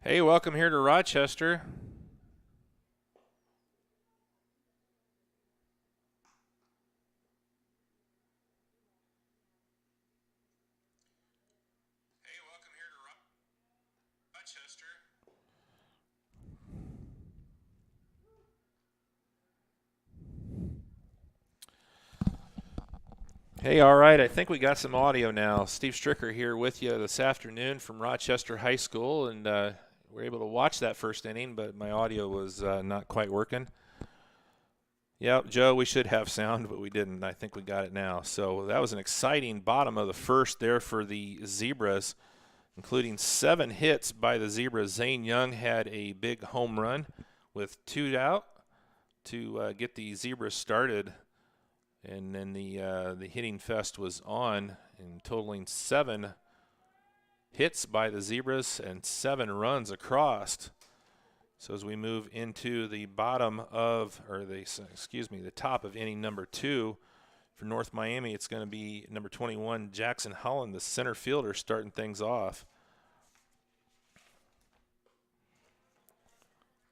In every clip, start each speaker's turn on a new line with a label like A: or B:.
A: Hey, welcome here to Rochester. Hey, welcome here to Rochester. Hey, all right, I think we got some audio now. Steve Stricker here with you this afternoon from Rochester High School, and we're able to watch that first inning, but my audio was not quite working. Yep, Joe, we should have sound, but we didn't. I think we got it now. So that was an exciting bottom of the first there for the Zebras, including 7 hits by the Zebras. Zane Young had a big home run with 2 out to get the Zebras started, and then the hitting fest was on, and totaling 7 hits by the Zebras and 7 runs across. So as we move into the bottom of, or the top of inning number 2 for North Miami, it's going to be number 21, Jackson Holland, the center fielder, starting things off.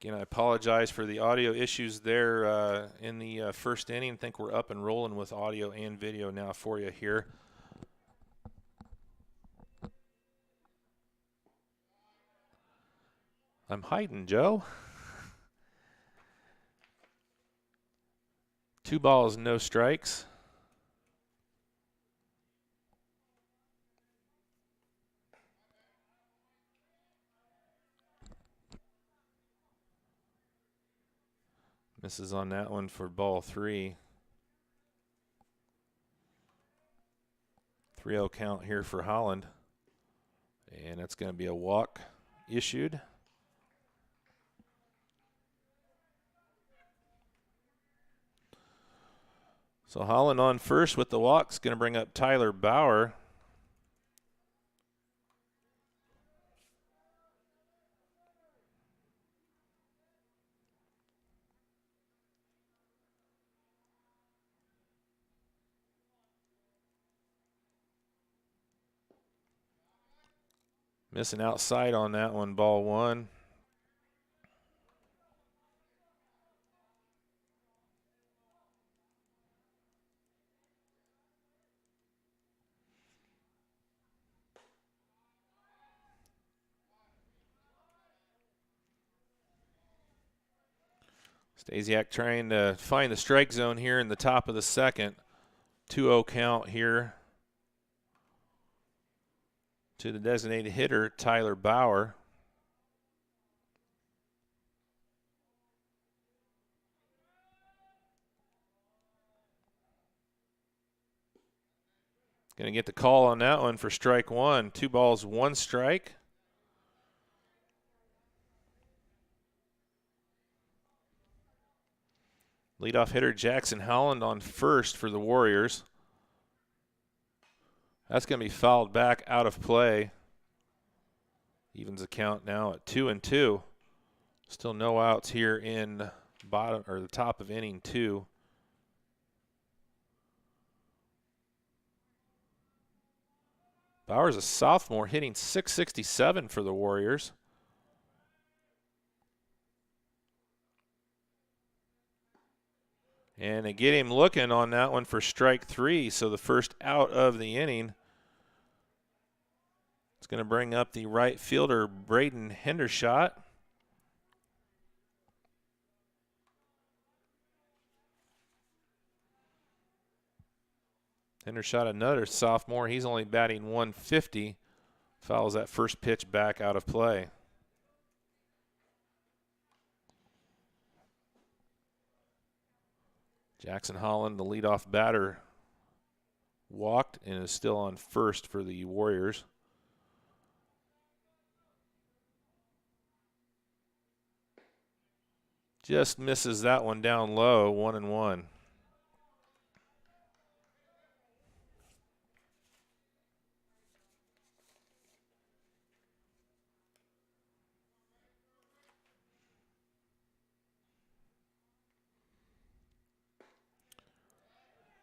A: Again, I apologize for the audio issues there in the first inning. I think we're up and rolling with audio and video now for you here. I'm hiding, Joe. 2 balls, no strikes. Misses on that one for ball 3. 3-0 count here for Holland. And that's going to be a walk issued. So Holland on first with the walks, going to bring up Tyler Bauer. Missing outside on that one, ball 1. Stasiak trying to find the strike zone here in the top of the second. 2-0 count here to the designated hitter, Tyler Bauer. Going to get the call on that one for strike 1. 2 balls, 1 strike. Leadoff hitter Jackson Holland on first for the Warriors. That's going to be fouled back out of play. Evens the count now at 2-2. Still no outs here in the top of inning 2. Bauer's a sophomore, hitting .667 for the Warriors. And they get him looking on that one for strike 3, so the first out of the inning. It's going to bring up the right fielder, Braden Hendershot. Hendershot, another sophomore. He's only batting .150. Fouls that first pitch back out of play. Jackson Holland, the leadoff batter, walked and is still on first for the Warriors. Just misses that one down low, 1-1.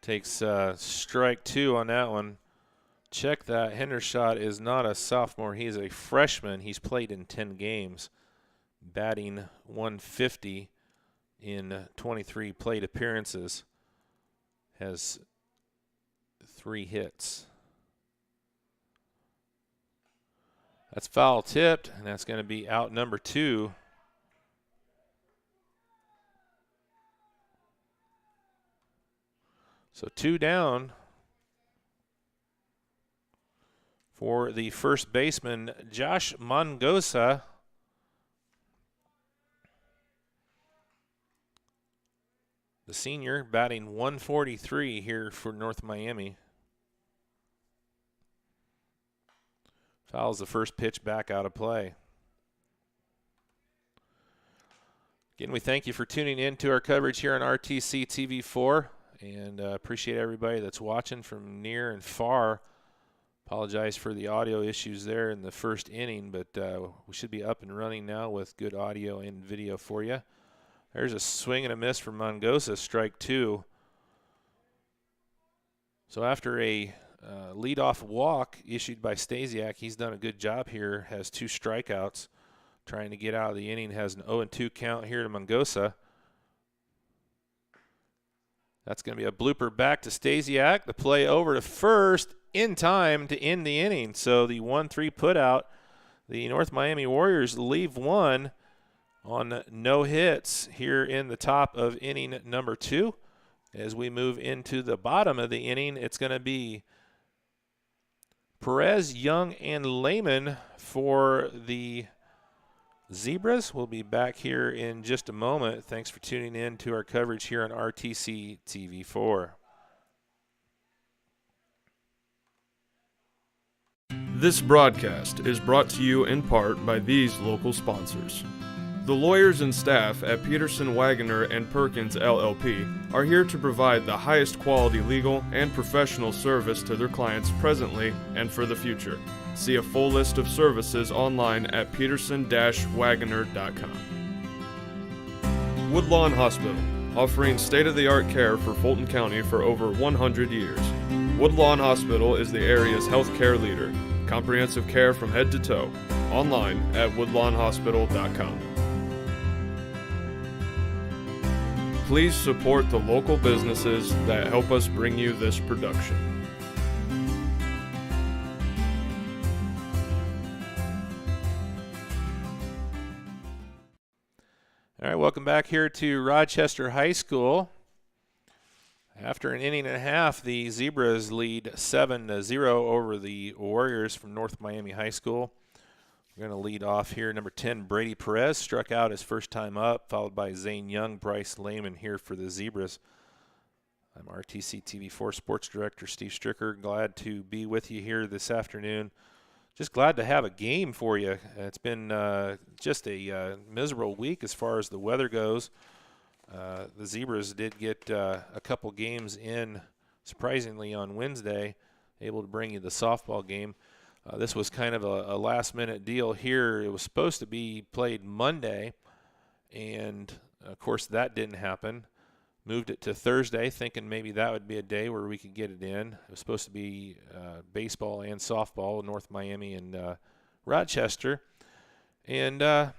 A: Takes strike 2 on that one. check that. Hendershot is not a sophomore. He's a freshman. He's played in 10 games, batting 150 in 23 plate appearances. Has 3 hits. That's foul tipped, and that's going to be out number 2. So 2 down for the first baseman, Josh Mongosa. The senior batting 143 here for North Miami. Fouls the first pitch back out of play. Again, we thank you for tuning in to our coverage here on RTC TV4, and appreciate everybody that's watching from near and far. Apologize for the audio issues there in the first inning, but we should be up and running now with good audio and video for you. There's a swing and a miss from Mongosa, strike 2. So after a leadoff walk issued by Stasiak, he's done a good job here, has 2 strikeouts, trying to get out of the inning, has an 0-2 count here to Mongosa. That's going to be a blooper back to Stasiak. The play over to first in time to end the inning. So the 1-3 putout, the North Miami Warriors leave 1 on no hits here in the top of inning number 2. As we move into the bottom of the inning, it's going to be Perez, Young, and Lehman for the Zebras. We'll be back here in just a moment. Thanks for tuning in to our coverage here on RTC TV4.
B: This broadcast is brought to you in part by these local sponsors. The lawyers and staff at Peterson, Wagoner & Perkins LLP are here to provide the highest quality legal and professional service to their clients presently and for the future. See a full list of services online at peterson-wagoner.com. Woodlawn Hospital, offering state-of-the-art care for Fulton County for over 100 years. Woodlawn Hospital is the area's healthcare leader. Comprehensive care from head to toe. Online at woodlawnhospital.com. Please support the local businesses that help us bring you this production.
A: All right, welcome back here to Rochester High School. After an inning and a half, the Zebras lead 7-0 over the Warriors from North Miami High School. We're going to lead off here. Number 10, Brady Perez, struck out his first time up, followed by Zane Young, Bryce Lehman here for the Zebras. I'm RTC TV4 Sports Director Steve Stricker. Glad to be with you here this afternoon. Just glad to have a game for you. It's been just a miserable week as far as the weather goes. The Zebras did get a couple games in, surprisingly, on Wednesday, able to bring you the softball game. This was kind of a last-minute deal here. It was supposed to be played Monday, and, of course, that didn't happen. Moved it to Thursday, thinking maybe that would be a day where we could get it in. It was supposed to be baseball and softball, North Miami and Rochester. And that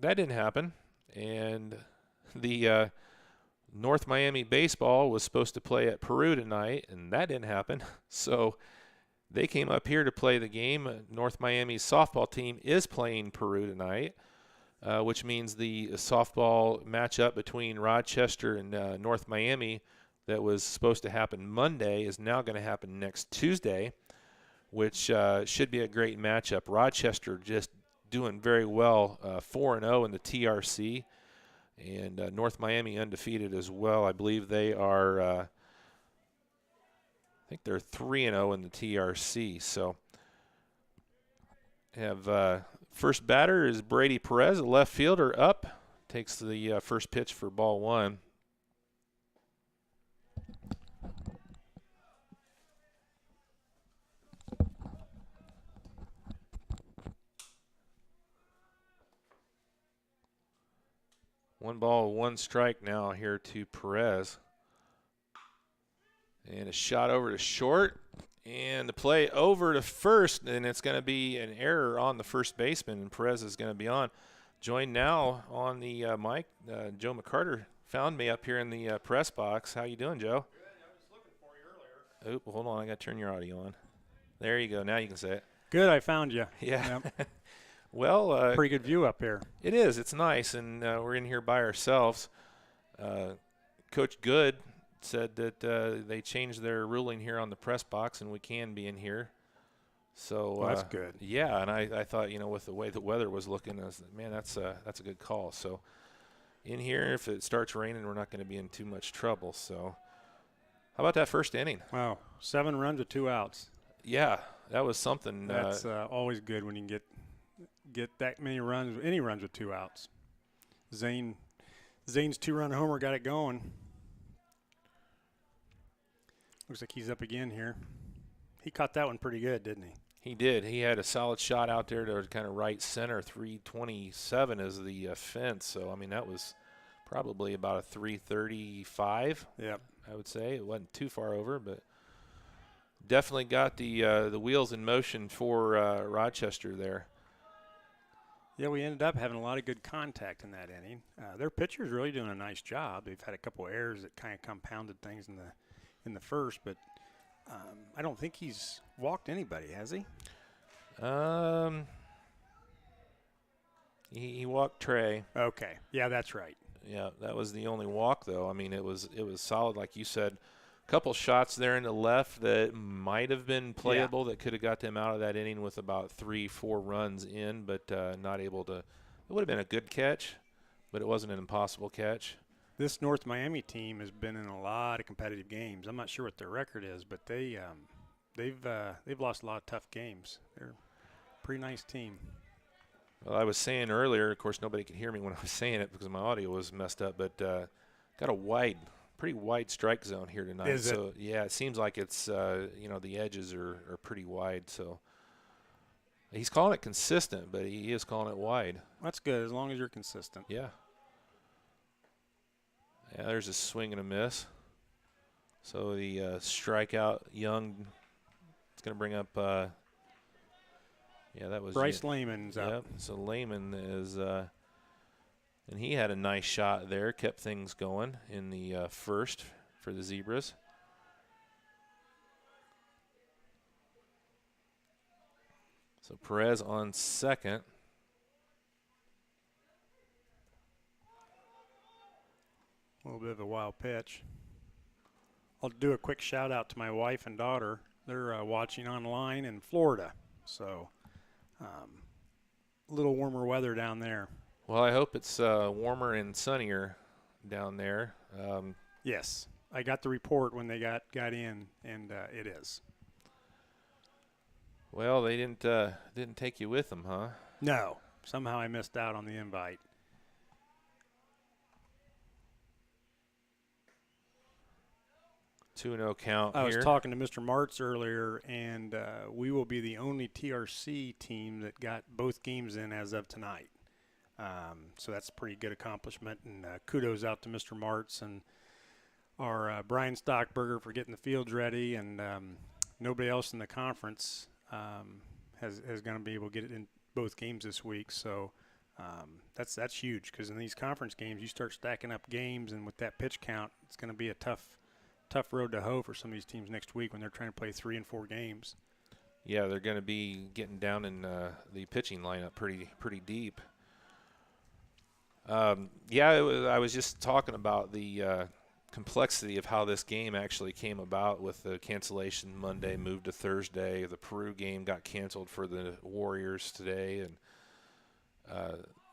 A: didn't happen. And the North Miami baseball was supposed to play at Peru tonight, and that didn't happen. So they came up here to play the game. North Miami's softball team is playing Peru tonight, which means the softball matchup between Rochester and North Miami that was supposed to happen Monday is now going to happen next Tuesday, which should be a great matchup. Rochester just doing very well, 4-0 in the TRC, and North Miami undefeated as well. I believe they are I think they're 3-0 in the TRC. So have first batter is Brady Perez, a left fielder, up. Takes the first pitch for ball 1. One ball, one strike now here to Perez. And a shot over to short, And the play over to first, and it's going to be an error on the first baseman, and Perez is going to be on. Joined now on the mic, Joe McCarter found me up here in the press box. How you doing, Joe?
C: Good. I was looking for you earlier.
A: Oh, hold on. I got to turn your audio on. There you go. Now you can say it.
C: Good. I found you.
A: Yeah.
C: Yep.
A: Well,
C: Pretty good view up here.
A: it is. It's nice, and we're in here by ourselves. Coach Good said that they changed their ruling here on the press box, and we can be in here. So
C: Well, that's good.
A: Yeah, and I thought, with the way the weather was looking, man, that's a good call. So in here, if it starts raining, we're not going to be in too much trouble. So how about that first inning?
C: Wow. 7 runs with 2 outs.
A: Yeah, that was something.
C: That's always good when you can get that many runs, any runs with 2 outs. Zane's 2-run homer got it going. Looks like he's up again here. He caught that one pretty good, didn't he?
A: He did. He had a solid shot out there to kind of right center. 327 is the fence. So, I mean, that was probably about a 335.
C: Yep.
A: I would say. It wasn't too far over, but definitely got the wheels in motion for Rochester there.
C: Yeah, we ended up having a lot of good contact in that inning. Their pitcher's really doing a nice job. They've had a couple of errors that kind of compounded things in the first, but I don't think he's walked anybody, has he?
A: He walked Trey.
C: Okay. Yeah, that's right.
A: Yeah, that was the only walk, though. I mean, it was solid, like you said. A couple shots there in the left that might have been playable, that could have got them out of that inning with about 3-4 runs in, but not able to. It would have been a good catch, but it wasn't an impossible catch.
C: This North Miami team has been in a lot of competitive games. I'm not sure what their record is, but they've lost a lot of tough games. They're a pretty nice team.
A: Well, I was saying earlier, of course, nobody could hear me when I was saying it because my audio was messed up, but got a pretty wide strike zone here tonight.
C: Is it?
A: So, yeah, it seems like it's, the edges are pretty wide. So he's calling it consistent, but he is calling it wide.
C: That's good as long as you're consistent.
A: Yeah. Yeah, there's a swing and a miss. So the strikeout, Young, it's going to bring up that was
C: Bryce Lehman's up.
A: Yep. So Lehman is, and he had a nice shot there, kept things going in the first for the Zebras. So Perez on second.
C: A little bit of a wild pitch. I'll do a quick shout out to my wife and daughter. They're watching online in Florida, so a little warmer weather down there.
A: Well, I hope it's warmer and sunnier down there.
C: Yes, I got the report when they got in, and it is.
A: Well, they didn't take you with them, huh?
C: No, somehow I missed out on the invite.
A: 2-0 count
C: I
A: here.
C: was talking to Mr. Martz earlier, and we will be the only TRC team that got both games in as of tonight. So that's a pretty good accomplishment, and kudos out to Mr. Martz and our Brian Stockberger for getting the fields ready, and nobody else in the conference has going to be able to get it in both games this week. So that's huge, because in these conference games you start stacking up games, and with that pitch count, it's going to be a tough road to hoe for some of these teams next week when they're trying to play 3 and 4 games.
A: Yeah, they're going to be getting down in the pitching lineup pretty deep. I was just talking about the complexity of how this game actually came about with the cancellation Monday, moved to Thursday. The Peru game got canceled for the Warriors today, and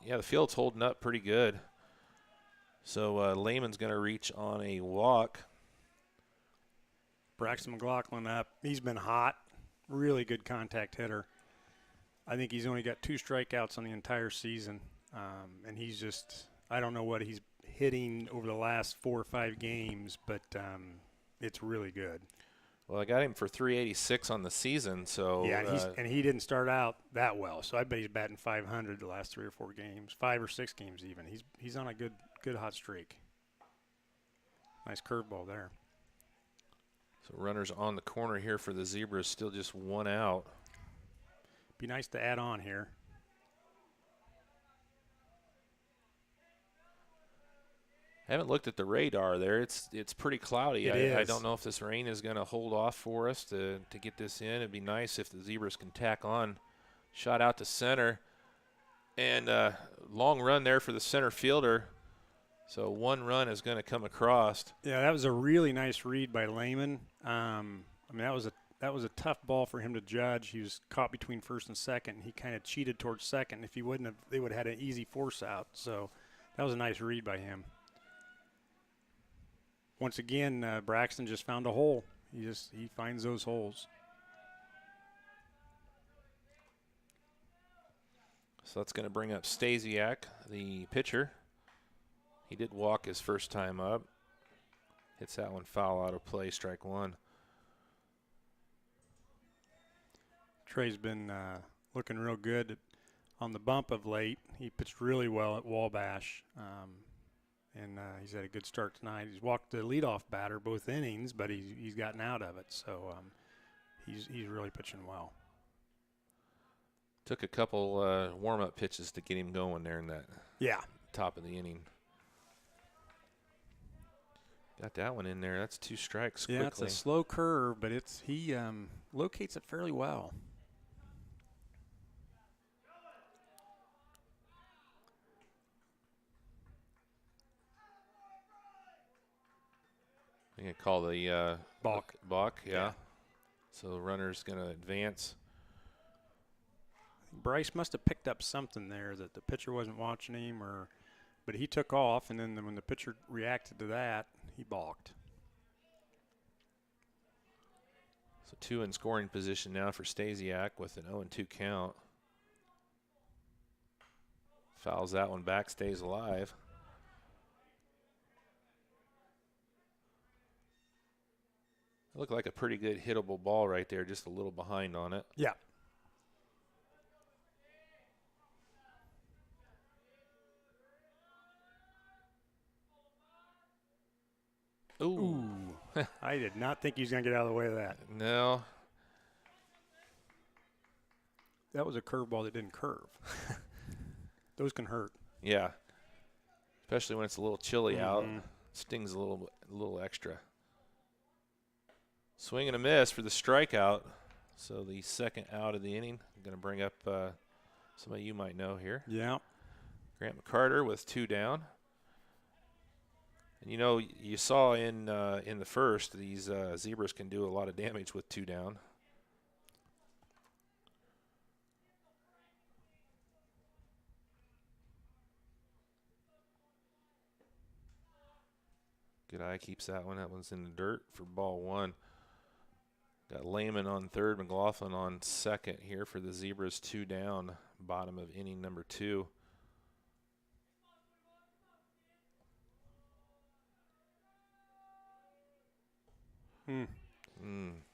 A: the field's holding up pretty good. So Lehman's going to reach on a walk.
C: Braxton McLaughlin up. He's been hot. Really good contact hitter. I think he's only got 2 strikeouts on the entire season. And he's just, I don't know what he's hitting over the last 4 or 5 games, but it's really good.
A: Well, I got him for 386 on the season. So
C: yeah, and he didn't start out that well. So I bet he's batting 500 the last 3 or 4 games, 5 or 6 games even. He's on a good hot streak. Nice curveball there.
A: So runners on the corner here for the Zebras, still just one out.
C: Be nice to add on here.
A: I haven't looked at the radar there. It's pretty cloudy. I
C: is.
A: don't know if this rain is going to hold off for us to get this in. It'd be nice if the Zebras can tack on. Shot out to center. And long run there for the center fielder. So one run is going to come across.
C: Yeah, that was a really nice read by Lehman. I mean, that was a tough ball for him to judge. He was caught between first and second. He kind of cheated towards second. If he wouldn't have, they would have had an easy force out. So that was a nice read by him. Once again, Braxton just found a hole. He finds those holes.
A: So that's going to bring up Stasiak, the pitcher. He did walk his first time up. Hits that one foul out of play, strike one.
C: Trey's been looking real good on the bump of late. He pitched really well at Wabash, and he's had a good start tonight. He's walked the leadoff batter both innings, but he's gotten out of it, so he's really pitching well.
A: Took a couple warm-up pitches to get him going there in that top of the inning. Got that one in there. That's 2 strikes quickly.
C: Yeah, it's a slow curve, but he locates it fairly well.
A: I think I call the
C: balk.
A: Balk, yeah. So the runner's going to advance.
C: Bryce must have picked up something there that the pitcher wasn't watching him, but he took off, and then when the pitcher reacted to that, he balked.
A: So 2 in scoring position now for Stasiak with an 0-2 count. Fouls that one back, stays alive. Looked like a pretty good hittable ball right there, just a little behind on it.
C: Yeah.
A: Ooh.
C: I did not think he was going to get out of the way of that.
A: No.
C: That was a curveball that didn't curve. Those can hurt.
A: Yeah. Especially when it's a little chilly out. Stings a little extra. Swing and a miss for the strikeout. So the second out of the inning. I'm going to bring up somebody you might know here.
C: Yeah.
A: Grant McCarter with 2 down. And you know, you saw in the first, these Zebras can do a lot of damage with 2 down. Good eye keeps that one. That one's in the dirt for ball 1. Got Lehman on third, McLaughlin on second here for the Zebras. 2 down, bottom of inning number 2.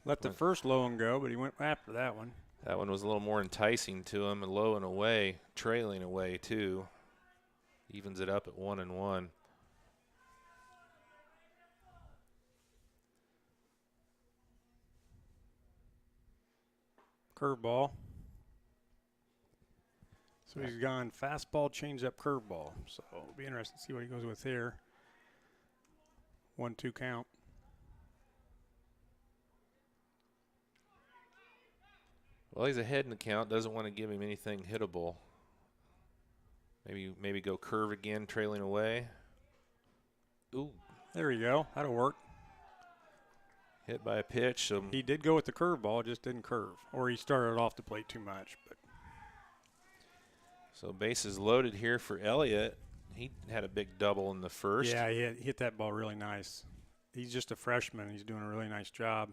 C: Let the first low one go, but he went after that one.
A: That one was a little more enticing to him, and low and away, trailing away too. Evens it up at 1-1.
C: Curveball. So he's gone fastball, changeup, curveball. So it'll be interesting to see what he goes with here. 1-2 count.
A: Well, he's ahead in the count. Doesn't want to give him anything hittable. Maybe go curve again, trailing away. Ooh.
C: There you go. That'll work.
A: Hit by a pitch. So
C: He did go with the curveball, it just didn't curve. Or he started off the plate too much.
A: So bases loaded here for Elliott. He had a big double in the first.
C: Yeah, he hit that ball really nice. He's just a freshman. He's doing a really nice job.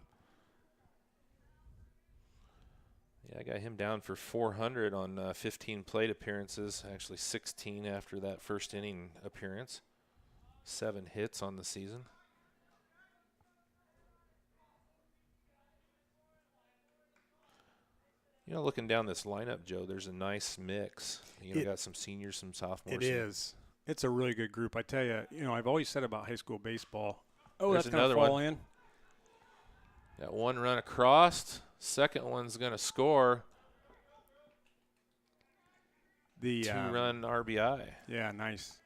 A: Yeah, I got him down for 400 on 15 plate appearances. Actually 16 after that first inning appearance. 7 hits on the season. You know, looking down this lineup, Joe, there's a nice mix. You got some seniors, some sophomores.
C: It is. It's a really good group. I tell you, I've always said about high school baseball. Oh,
A: There's
C: that's going to
A: another
C: fall
A: one.
C: in.
A: Got one run across. Second one's going to score.
C: The
A: two-run RBI.
C: Yeah, nice.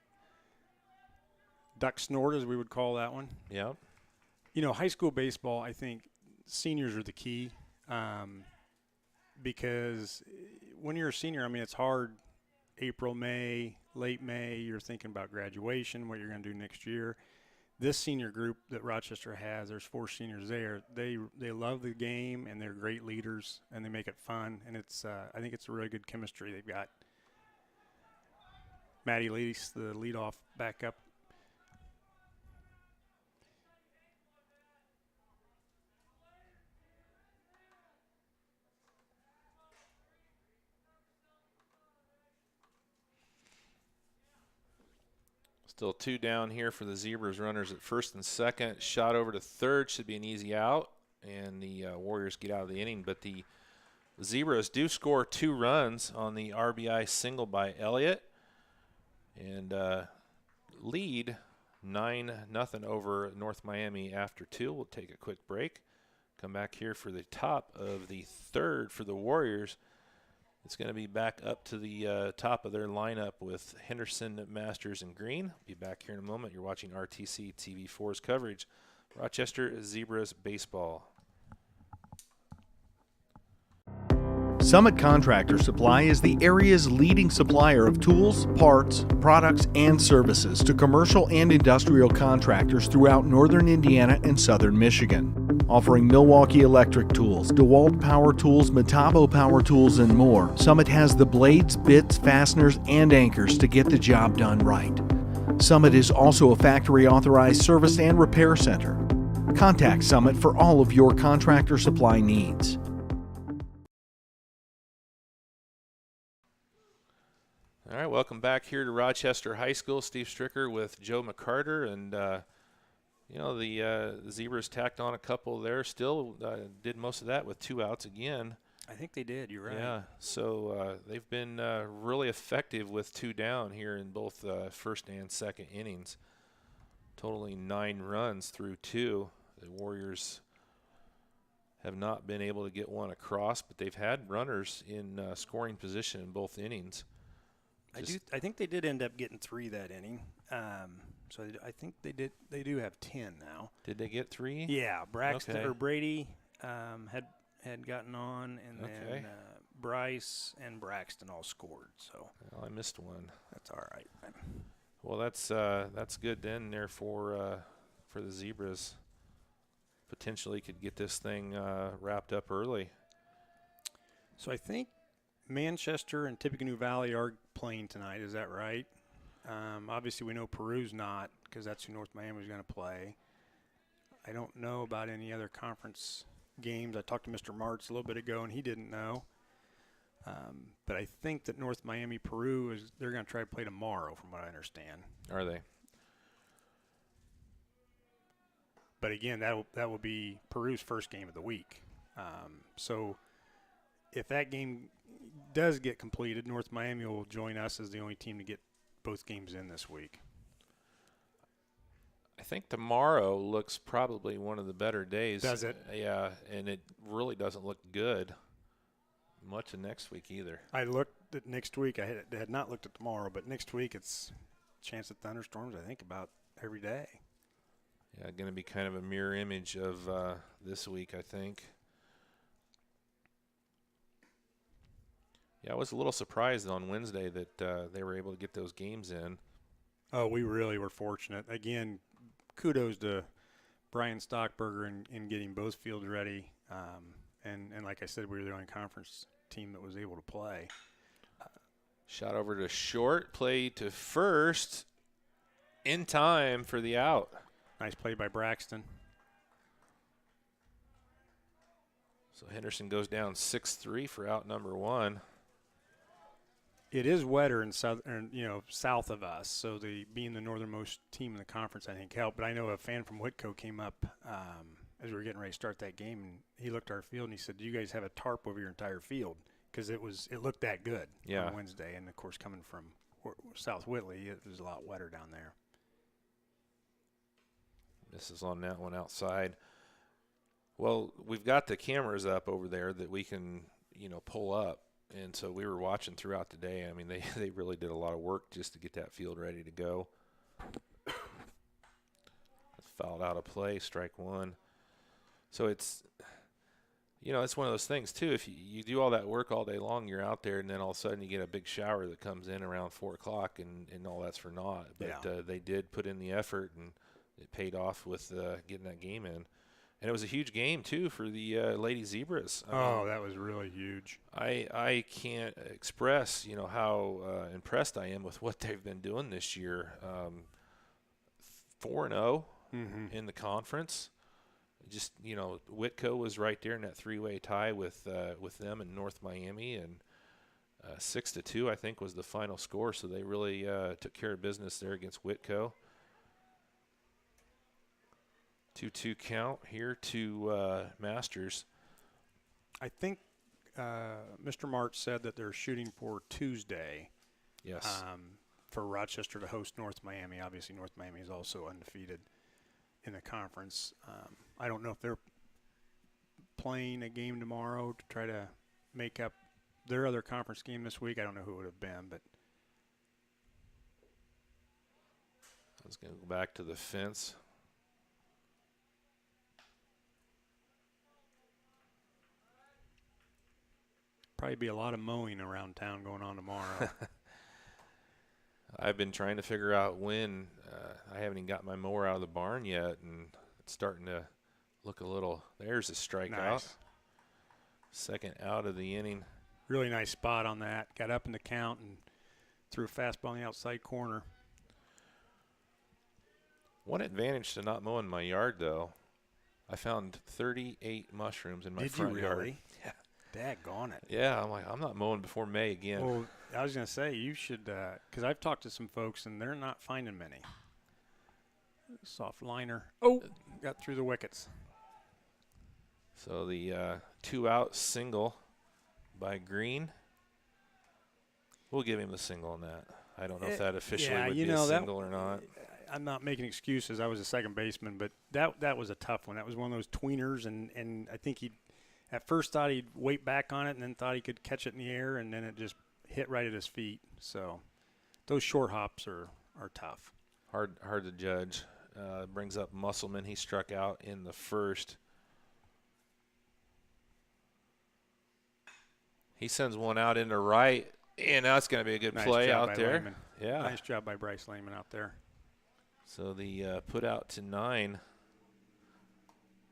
C: Duck snort, as we would call that one.
A: Yep.
C: You know, high school baseball, I think seniors are the key, because when you're a senior, I mean, it's hard. April, May, late May, you're thinking about graduation, what you're going to do next year. This senior group that Rochester has, there's 4 seniors there. They love the game, and they're great leaders, and they make it fun. And it's I think it's a really good chemistry. They've got Maddie Lease, the leadoff backup.
A: Still 2 down here for the Zebras. Runners at first and second. Shot over to third. Should be an easy out. And the Warriors get out of the inning. But the Zebras do score 2 runs on the RBI single by Elliott. And lead 9-0 over North Miami after 2. We'll take a quick break. Come back here for the top of the third for the Warriors. It's going to be back up to the top of their lineup with Henderson, Masters, and Green. Be back here in a moment. You're watching RTC TV4's coverage. Rochester Zebras Baseball.
D: Summit Contractor Supply is the area's leading supplier of tools, parts, products, and services to commercial and industrial contractors throughout northern Indiana and southern Michigan. Offering Milwaukee Electric Tools, DeWalt Power Tools, Metabo Power Tools, and more, Summit has the blades, bits, fasteners, and anchors to get the job done right. Summit is also a factory-authorized service and repair center. Contact Summit for all of your contractor supply needs.
A: All right, welcome back here to Rochester High School. Steve Stricker with Joe McCarter, and you know, the Zebras tacked on a couple there. Still did most of that with 2 outs again.
C: I think they did. You're right.
A: Yeah, so they've been really effective with 2 down here in both first and second innings, totaling 9 runs through 2. The Warriors have not been able to get one across, but they've had runners in scoring position in both innings.
C: I think they did end up getting 3 that inning. So I think they did. They do have 10 now.
A: Did they get 3?
C: Yeah, Braxton
A: Okay.
C: or Brady had gotten on, and then Bryce and Braxton all scored. So
A: Well, I missed one.
C: that's all right.
A: Well, that's good then there for the Zebras. Potentially could get this thing wrapped up early.
C: So I think Manchester and Tippecanoe Valley are playing tonight. Is that right? Obviously, we know Peru's not, because that's who North Miami is going to play. I don't know about any other conference games. I talked to Mr. Martz a little bit ago, and he didn't know. But I think that North Miami, Peru, they're going to try to play tomorrow, from what I understand.
A: Are they?
C: But again, that will be Peru's first game of the week. So if that game does get completed, North Miami will join us as the only team to get both games in this week.
A: I think tomorrow looks probably one of the better days.
C: Does it?
A: Yeah, and it really doesn't look good much of next week either.
C: I looked at next week. I had not looked at tomorrow, but next week it's chance of thunderstorms, I think, about every day.
A: Yeah, going to be kind of a mirror image of this week, I think. Yeah, I was a little surprised on Wednesday that they were able to get those games in.
C: Oh, we really were fortunate. Again, kudos to Brian Stockberger in getting both fields ready. And like I said, we were the only conference team that was able to play.
A: Shot over to short, play to first, in time for the out.
C: Nice play by Braxton.
A: So Henderson goes down 6-3 for out number 1.
C: It is wetter in south of us, so being the northernmost team in the conference, I think, helped. But I know a fan from Whitco came up as we were getting ready to start that game, and he looked at our field and he said, "Do you guys have a tarp over your entire field?" Because it looked that good on Wednesday, and of course coming from South Whitley, it was a lot wetter down there.
A: This is on that one outside. Well, we've got the cameras up over there that we can, pull up. And so we were watching throughout the day. I mean, they really did a lot of work just to get that field ready to go. Fouled out of play, strike one. So it's one of those things, too. If you do all that work all day long, you're out there, and then all of a sudden you get a big shower that comes in around 4 o'clock, and all that's for naught. But they did put in the effort, and it paid off with getting that game in. And it was a huge game, too, for the Lady Zebras.
C: That was really huge.
A: I can't express, how impressed I am with what they've been doing this year. 4-0 in the conference. Just, Whitco was right there in that three-way tie with them and North Miami, and 6-2, I think, was the final score. So they really took care of business there against Whitco. 2-2 count here to Masters.
C: I think Mr. March said that they're shooting for Tuesday.
A: Yes.
C: For Rochester to host North Miami. Obviously, North Miami is also undefeated in the conference. I don't know if they're playing a game tomorrow to try to make up their other conference game this week. I don't know who it would have been, but
A: I was going to go back to the fence.
C: probably be a lot of mowing around town going on tomorrow.
A: I've been trying to figure out when. I haven't even got my mower out of the barn yet, and it's starting to look a little. There's a strikeout.
C: Nice.
A: Second out of the inning.
C: Really nice spot on that. Got up in the count and threw a fastball in the outside corner.
A: One advantage to not mowing my yard, though, I found 38 mushrooms in my front yard.
C: Did you really?
A: Yeah.
C: Daggone it.
A: Yeah, I'm like, I'm not mowing before May again.
C: Well, I was going to say, you should, because I've talked to some folks, and they're not finding many. Soft liner. Oh, got through the wickets.
A: So the two-out single by Green. We'll give him the single on that. I don't know if that officially would be a single or not.
C: I'm not making excuses. I was a second baseman, but that was a tough one. That was one of those tweeners, and I think he at first thought he'd wait back on it and then thought he could catch it in the air, and then it just hit right at his feet. So those short hops are tough.
A: Hard to judge. Brings up Musselman. He struck out in the first. He sends one out into right, and that's going to be a good play out there.
C: Lehman.
A: Yeah.
C: Nice job by Bryce Lehman out there.
A: So the put out to 9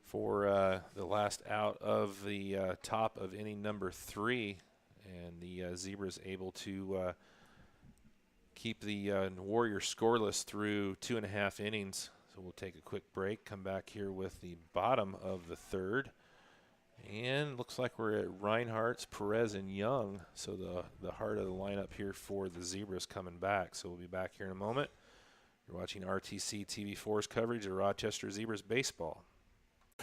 A: for the last out of the top of inning number 3, and the Zebras able to keep the Warriors scoreless through 2.5 innings. So we'll take a quick break, come back here with the bottom of the third. And looks like we're at Reinhardt's, Perez, and Young. So the heart of the lineup here for the Zebras coming back. So we'll be back here in a moment. You're watching RTC TV4's coverage of Rochester Zebras baseball.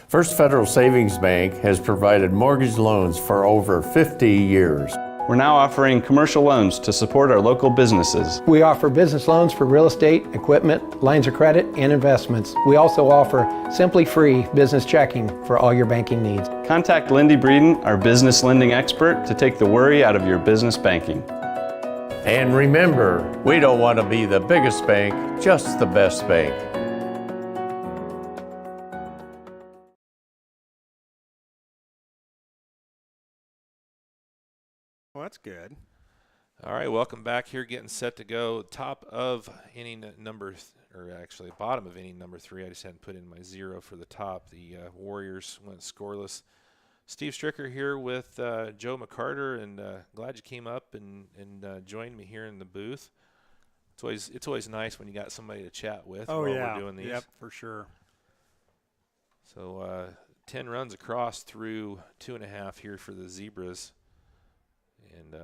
E: First Federal Savings Bank has provided mortgage loans for over 50 years.
F: We're now offering commercial loans to support our local businesses.
G: We offer business loans for real estate, equipment, lines of credit, and investments. We also offer simply free business checking for all your banking needs.
F: Contact Lindy Breeden, our business lending expert, to take the worry out of your business banking.
E: And remember, we don't want to be the biggest bank, just the best bank.
C: Well, that's good.
A: All right, welcome back here, getting set to go. Top of inning bottom of inning number 3. I just hadn't put in my 0 for the top. The Warriors went scoreless. Steve Stricker here with Joe McCarter, and glad you came up and joined me here in the booth. It's always nice when you got somebody to chat with while we're doing these.
C: Yep, for sure.
A: So 10 runs across through 2.5 here for the Zebras. And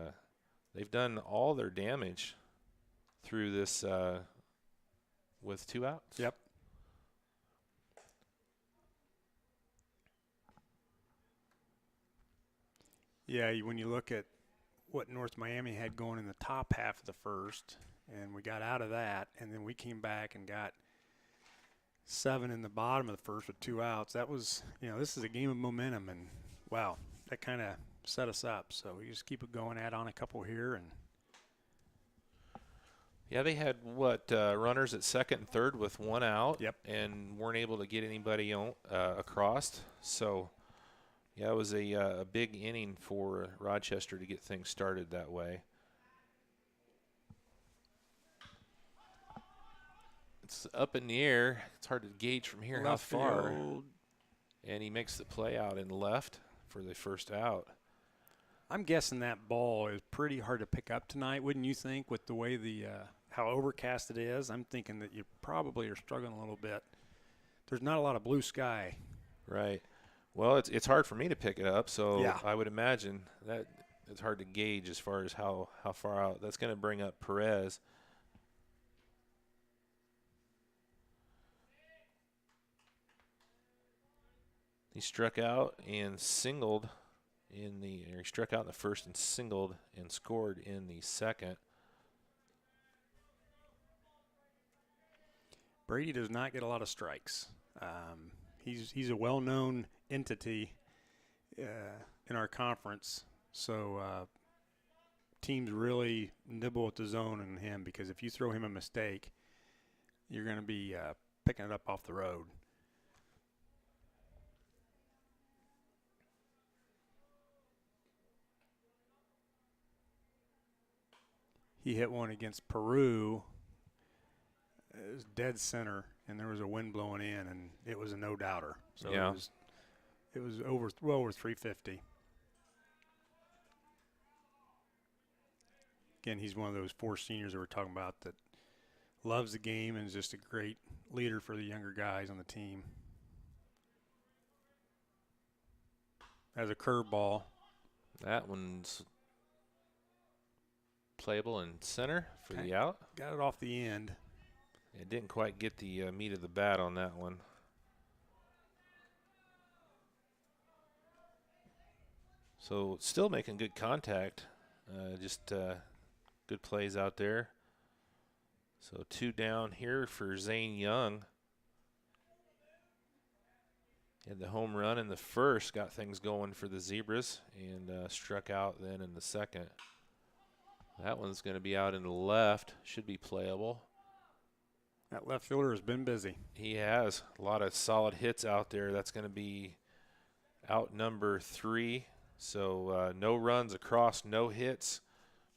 A: they've done all their damage through this with 2 outs.
C: Yep. Yeah, when you look at what North Miami had going in the top half of the first, and we got out of that, and then we came back and got 7 in the bottom of the first with 2 outs. That was, this is a game of momentum, and wow, that kind of set us up. So we just keep it going, add on a couple here, and
A: yeah, they had runners at second and third with 1 out.
C: Yep.
A: And weren't able to get anybody across. So yeah, it was a big inning for Rochester to get things started that way. It's up in the air. It's hard to gauge from here how far. And he makes the play out in left for the first out.
C: I'm guessing that ball is pretty hard to pick up tonight, wouldn't you think, with the way how overcast it is? I'm thinking that you probably are struggling a little bit. There's not a lot of blue sky.
A: Right. Well, it's hard for me to pick it up, so
C: Yeah.
A: I would imagine that it's hard to gauge as far as how far out. That's going to bring up Perez. He struck out and singled he struck out in the first and singled and scored in the second.
C: Brady does not get a lot of strikes. He's a well-known entity in our conference, so teams really nibble at the zone on him, because if you throw him a mistake, you're going to be picking it up off the road. He hit one against Peru. It was dead center, and there was a wind blowing in, and it was a no-doubter. So
A: yeah.
C: it was well over 350. Again, he's one of those 4 seniors that we're talking about that loves the game and is just a great leader for the younger guys on the team. As a curveball.
A: That one's playable in center for the out.
C: Got it off the end.
A: It didn't quite get the meat of the bat on that one. So still making good contact. Just good plays out there. So 2 down here for Zane Young. Had the home run in the first, got things going for the Zebras, and struck out then in the second. That one's going to be out in the left. Should be playable.
C: That left fielder has been busy.
A: He has a lot of solid hits out there. That's going to be out number 3. So no runs across, no hits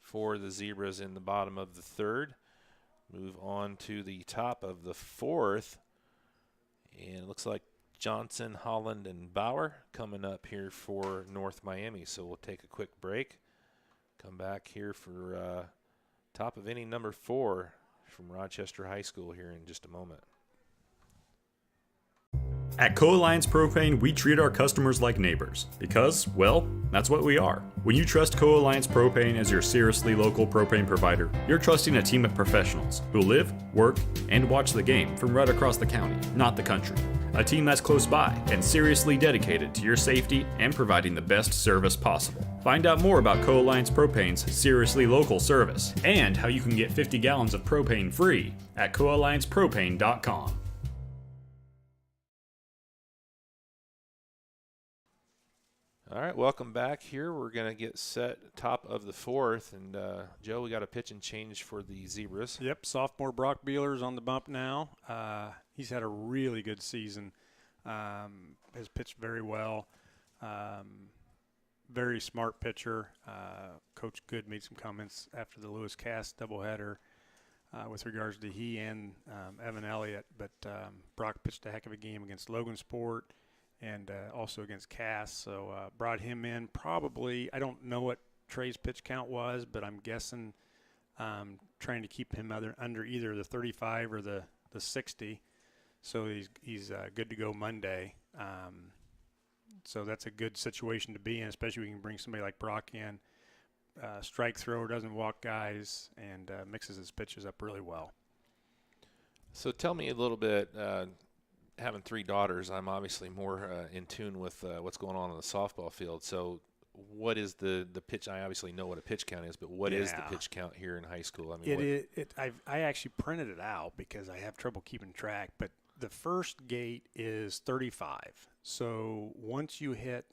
A: for the Zebras in the bottom of the third. Move on to the top of the fourth. And it looks like Johnson, Holland, and Bauer coming up here for North Miami. So we'll take a quick break. Come back here for top of inning number 4 from Rochester High School here in just a moment.
H: At Co-Alliance Propane, we treat our customers like neighbors because, well, that's what we are. When you trust Co-Alliance Propane as your seriously local propane provider, you're trusting a team of professionals who live, work, and watch the game from right across the county, not the country. A team that's close by and seriously dedicated to your safety and providing the best service possible. Find out more about Co-Alliance Propane's seriously local service and how you can get 50 gallons of propane free at coalliancepropane.com.
A: All right, welcome back here. We're going to get set top of the fourth. And, Joe, we got a pitch and change for the Zebras.
C: Yep, sophomore Brock Beeler's on the bump now. He's had a really good season. Has pitched very well. Very smart pitcher. Coach Good made some comments after the Lewis Cass doubleheader with regards to he and Evan Elliott. But Brock pitched a heck of a game against Logansport and also against Cass. So brought him in probably. I don't know what Trey's pitch count was, but I'm guessing trying to keep him under either the 35 or the 60. So he's good to go Monday. So that's a good situation to be in, especially when you can bring somebody like Brock in. Strike thrower, doesn't walk guys, and mixes his pitches up really well.
A: So tell me a little bit, having 3 daughters, I'm obviously more in tune with what's going on the softball field. So what is the pitch? I obviously know what a pitch count is, but what is the pitch count here in high school? I mean,
C: I actually printed it out because I have trouble keeping track, but the first gate is 35. So once you hit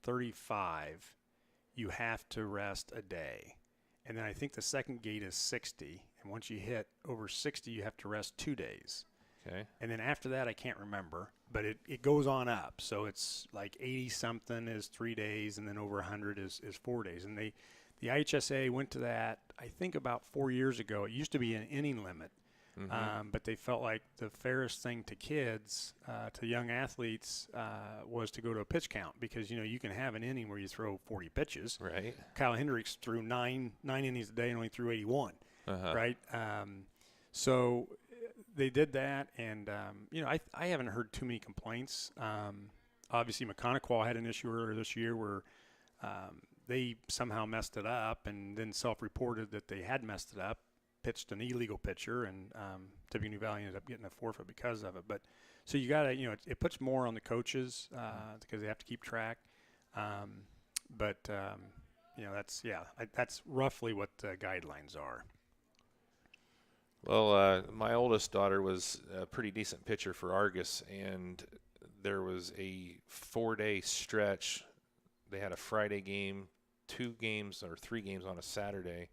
C: 35, you have to rest a day. And then I think the second gate is 60. And once you hit over 60, you have to rest 2 days.
A: Okay.
C: And then after that, I can't remember, but it goes on up. So it's like 80 something is 3 days, and then over 100 is 4 days. And the IHSA went to that, I think, about 4 years ago. It used to be an inning limit. But they felt like the fairest thing to kids, to young athletes, was to go to a pitch count, because you can have an inning where you throw 40 pitches.
A: Right.
C: Kyle Hendricks threw nine innings a day and only threw 81. Right. So they did that, and I haven't heard too many complaints. Obviously, McConaughey had an issue earlier this year where they somehow messed it up, and then self-reported that they had messed it up. Pitched an illegal pitcher, and Tippecanoe Valley ended up getting a forfeit because of it. But so you got to, it puts more on the coaches because they have to keep track. That's roughly what the guidelines are.
A: Well, my oldest daughter was a pretty decent pitcher for Argus, and there was a 4-day stretch. They had a Friday game, 2 games or 3 games on a Saturday,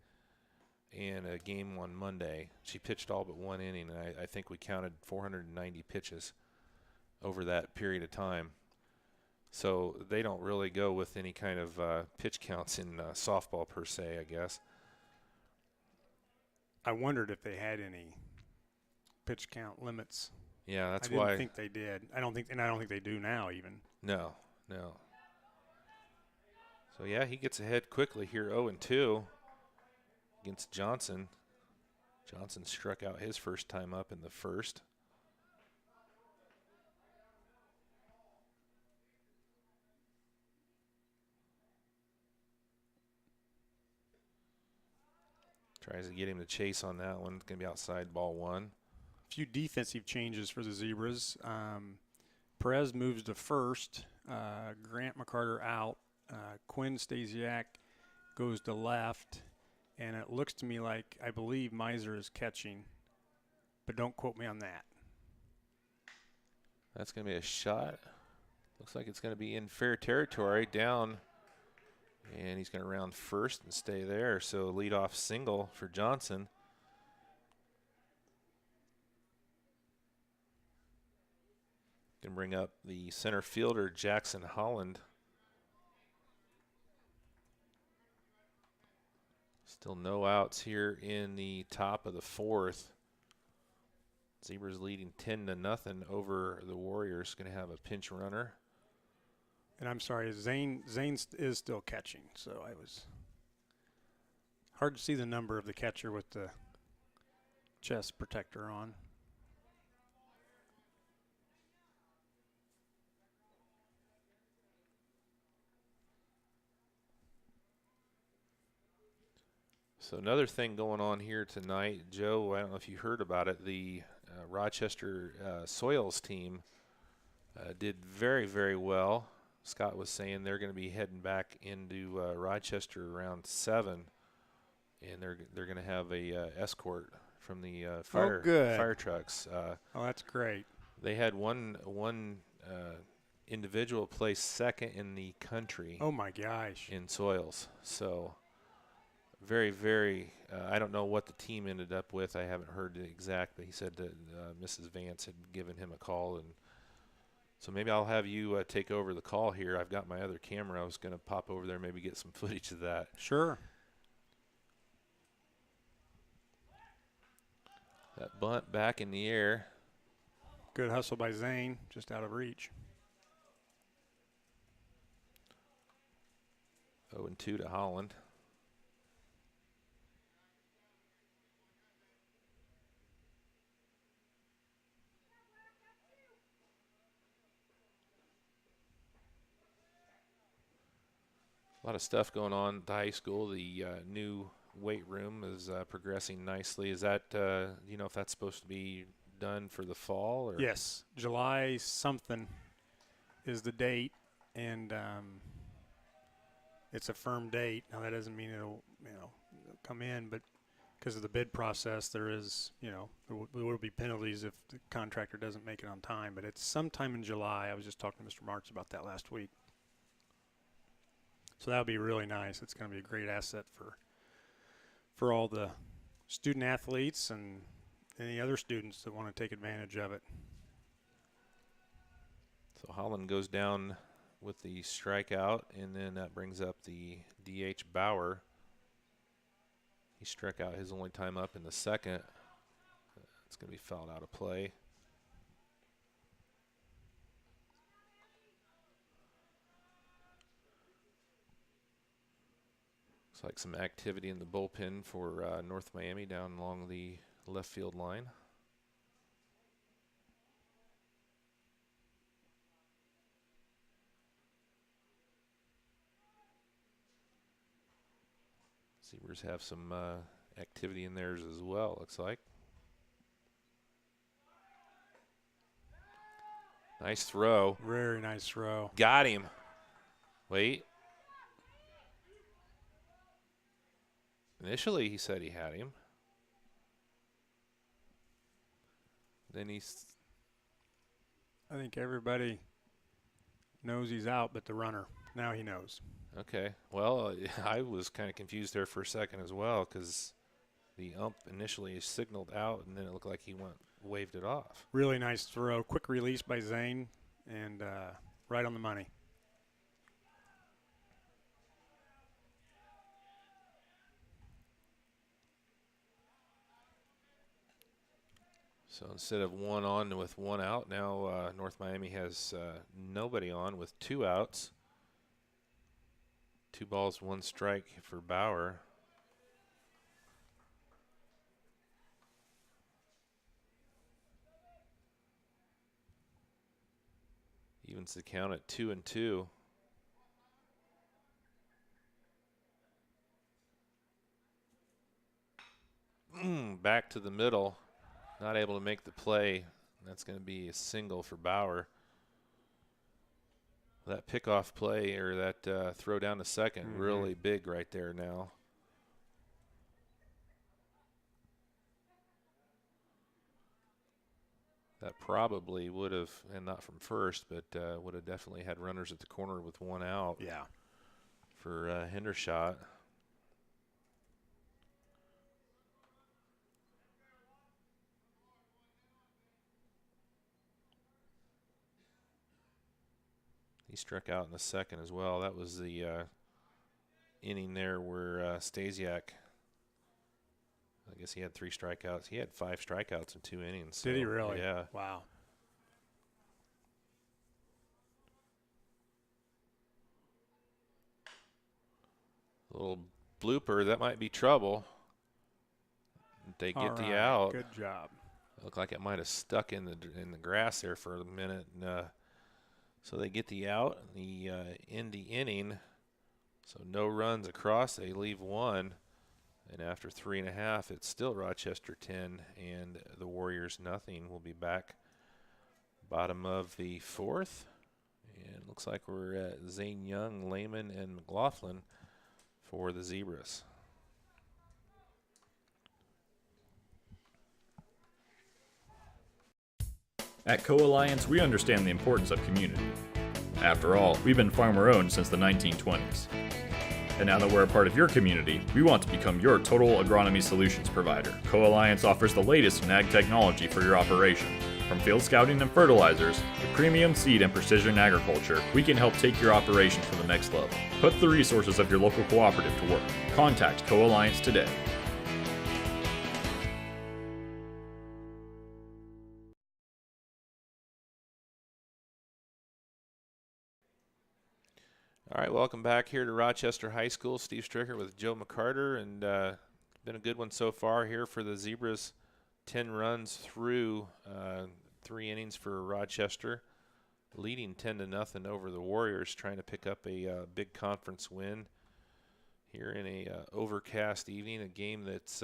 A: and a game on Monday. She pitched all but 1 inning, and I think we counted 490 pitches over that period of time. So they don't really go with any kind of pitch counts in softball per se, I guess.
C: I wondered if they had any pitch count limits.
A: Yeah, that's
C: why.
A: why.
C: I didn't think they did. I don't think they do now even.
A: No. So yeah, he gets ahead quickly here, 0-2 against Johnson. Johnson struck out his first time up in the first. Tries to get him to chase on that one. It's going to be outside, ball 1.
C: A few defensive changes for the Zebras. Perez moves to first. Grant McCarter out. Quinn Stasiak goes to left. And it looks to me like, I believe Miser is catching. But don't quote me on that.
A: That's going to be a shot. Looks like it's going to be in fair territory, down. And he's going to round first and stay there. So leadoff single for Johnson. Can bring up the center fielder, Jackson Holland. Still no outs here in the top of the 4th. Zebras leading 10-0 over the Warriors. Going to have a pinch runner.
C: And I'm sorry, Zane is still catching, so I was hard to see the number of the catcher with the chest protector on.
A: So another thing going on here tonight, Joe, I don't know if you heard about it, the Rochester Soils team did very, very well. Scott was saying they're going to be heading back into Rochester around 7, and they're going to have a escort from the fire trucks.
C: That's great.
A: They had one individual place second in the country.
C: Oh my gosh!
A: In Soils, so very, very. I don't know what the team ended up with. I haven't heard the exact, but he said that Mrs. Vance had given him a call, and so maybe I'll have you take over the call here. I've got my other camera. I was going to pop over there, maybe get some footage of that.
C: Sure.
A: That bunt back in the air.
C: Good hustle by Zane, just out of reach.
A: 0-2 to Holland. A lot of stuff going on at the high school. The new weight room is progressing nicely. Is that, you know, if that's supposed to be done for the fall? Or?
C: Yes, July something is the date, and it's a firm date. Now that doesn't mean it'll come in, but because of the bid process, there is, there will be penalties if the contractor doesn't make it on time. But it's sometime in July. I was just talking to Mr. Marks about that last week. So that'll be really nice. It's going to be a great asset for all the student athletes and any other students that want to take advantage of it.
A: So Holland goes down with the strikeout, and then that brings up the DH Bauer. He struck out his only time up in the second. It's going to be fouled out of play. Looks like some activity in the bullpen for North Miami down along the left field line. Zebras have some activity in theirs as well, looks like. Nice throw.
C: Very nice throw.
A: Got him. Wait. Initially, he said he had him. Then
C: I think everybody knows he's out but the runner. Now he knows.
A: Okay. Well, I was kind of confused there for a second as well because the ump initially signaled out, and then it looked like he waved it off.
C: Really nice throw. Quick release by Zane, and right on the money.
A: So instead of one on with one out, now North Miami has nobody on with 2 outs. 2 balls, 1 strike for Bauer. Evens the count at 2-2. Back to the middle. Not able to make the play. That's going to be a single for Bauer. That pickoff play, or that throw down to second, really big right there now. That probably would have, and not from first, but would have definitely had runners at the corner with 1 out.
C: Yeah.
A: For Hendershot. He struck out in the second as well. That was the inning there where Stasiak, I guess he had 3 strikeouts. He had 5 strikeouts in 2 innings.
C: Did he really?
A: Yeah.
C: Wow.
A: A little blooper. That might be trouble. They get the out.
C: Good job.
A: Looked like it might have stuck in the grass there for a minute. And, so they get the out, the end the inning. So no runs across. They leave 1. And after 3.5, it's still Rochester 10 and the Warriors nothing. We'll be back bottom of the 4th. And it looks like we're at Zane Young, Lehman, and McLaughlin for the Zebras.
H: At Co-Alliance, we understand the importance of community. After all, we've been farmer-owned since the 1920s. And now that we're a part of your community, we want to become your total agronomy solutions provider. Co-Alliance offers the latest in ag technology for your operation. From field scouting and fertilizers to premium seed and precision agriculture, we can help take your operation to the next level. Put the resources of your local cooperative to work. Contact Co-Alliance today.
A: All right, welcome back here to Rochester High School. Steve Stricker with Joe McCarter, and been a good one so far here for the Zebras. 10 runs through 3 innings for Rochester, leading 10-0 over the Warriors, trying to pick up a big conference win here in a overcast evening, a game that's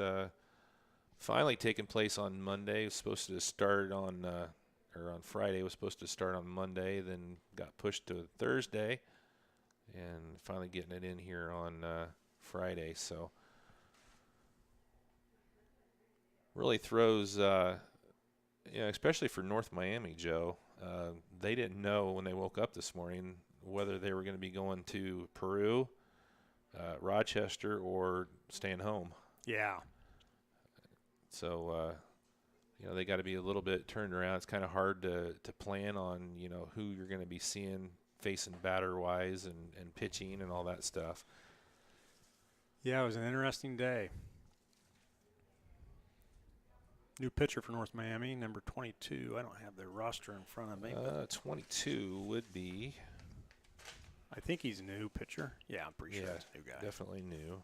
A: finally taken place on Monday. It was supposed to start on Friday. It was supposed to start on Monday, then got pushed to Thursday. And finally getting it in here on Friday. So really throws, especially for North Miami, Joe. They didn't know when they woke up this morning whether they were going to be going to Peru, Rochester, or staying home.
C: Yeah.
A: So, they got to be a little bit turned around. It's kind of hard to plan on, who you're going to be seeing facing batter-wise and pitching and all that stuff.
C: Yeah, it was an interesting day. New pitcher for North Miami, number 22. I don't have their roster in front of me.
A: 22 would be.
C: I think he's a new pitcher. Yeah, I'm pretty sure he's a new guy.
A: Definitely new.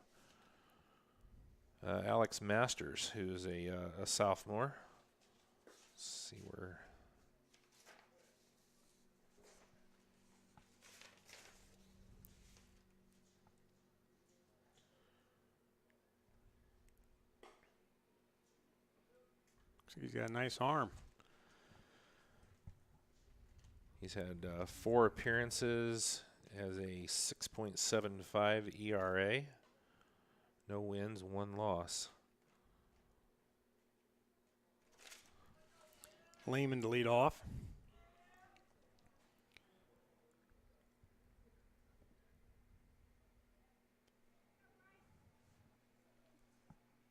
A: Alex Masters, who's a sophomore. Let's see where.
C: Looks like he's got a nice arm.
A: He's had 4 appearances, has a 6.75 ERA, no wins, 1 loss.
C: Lehman to lead off.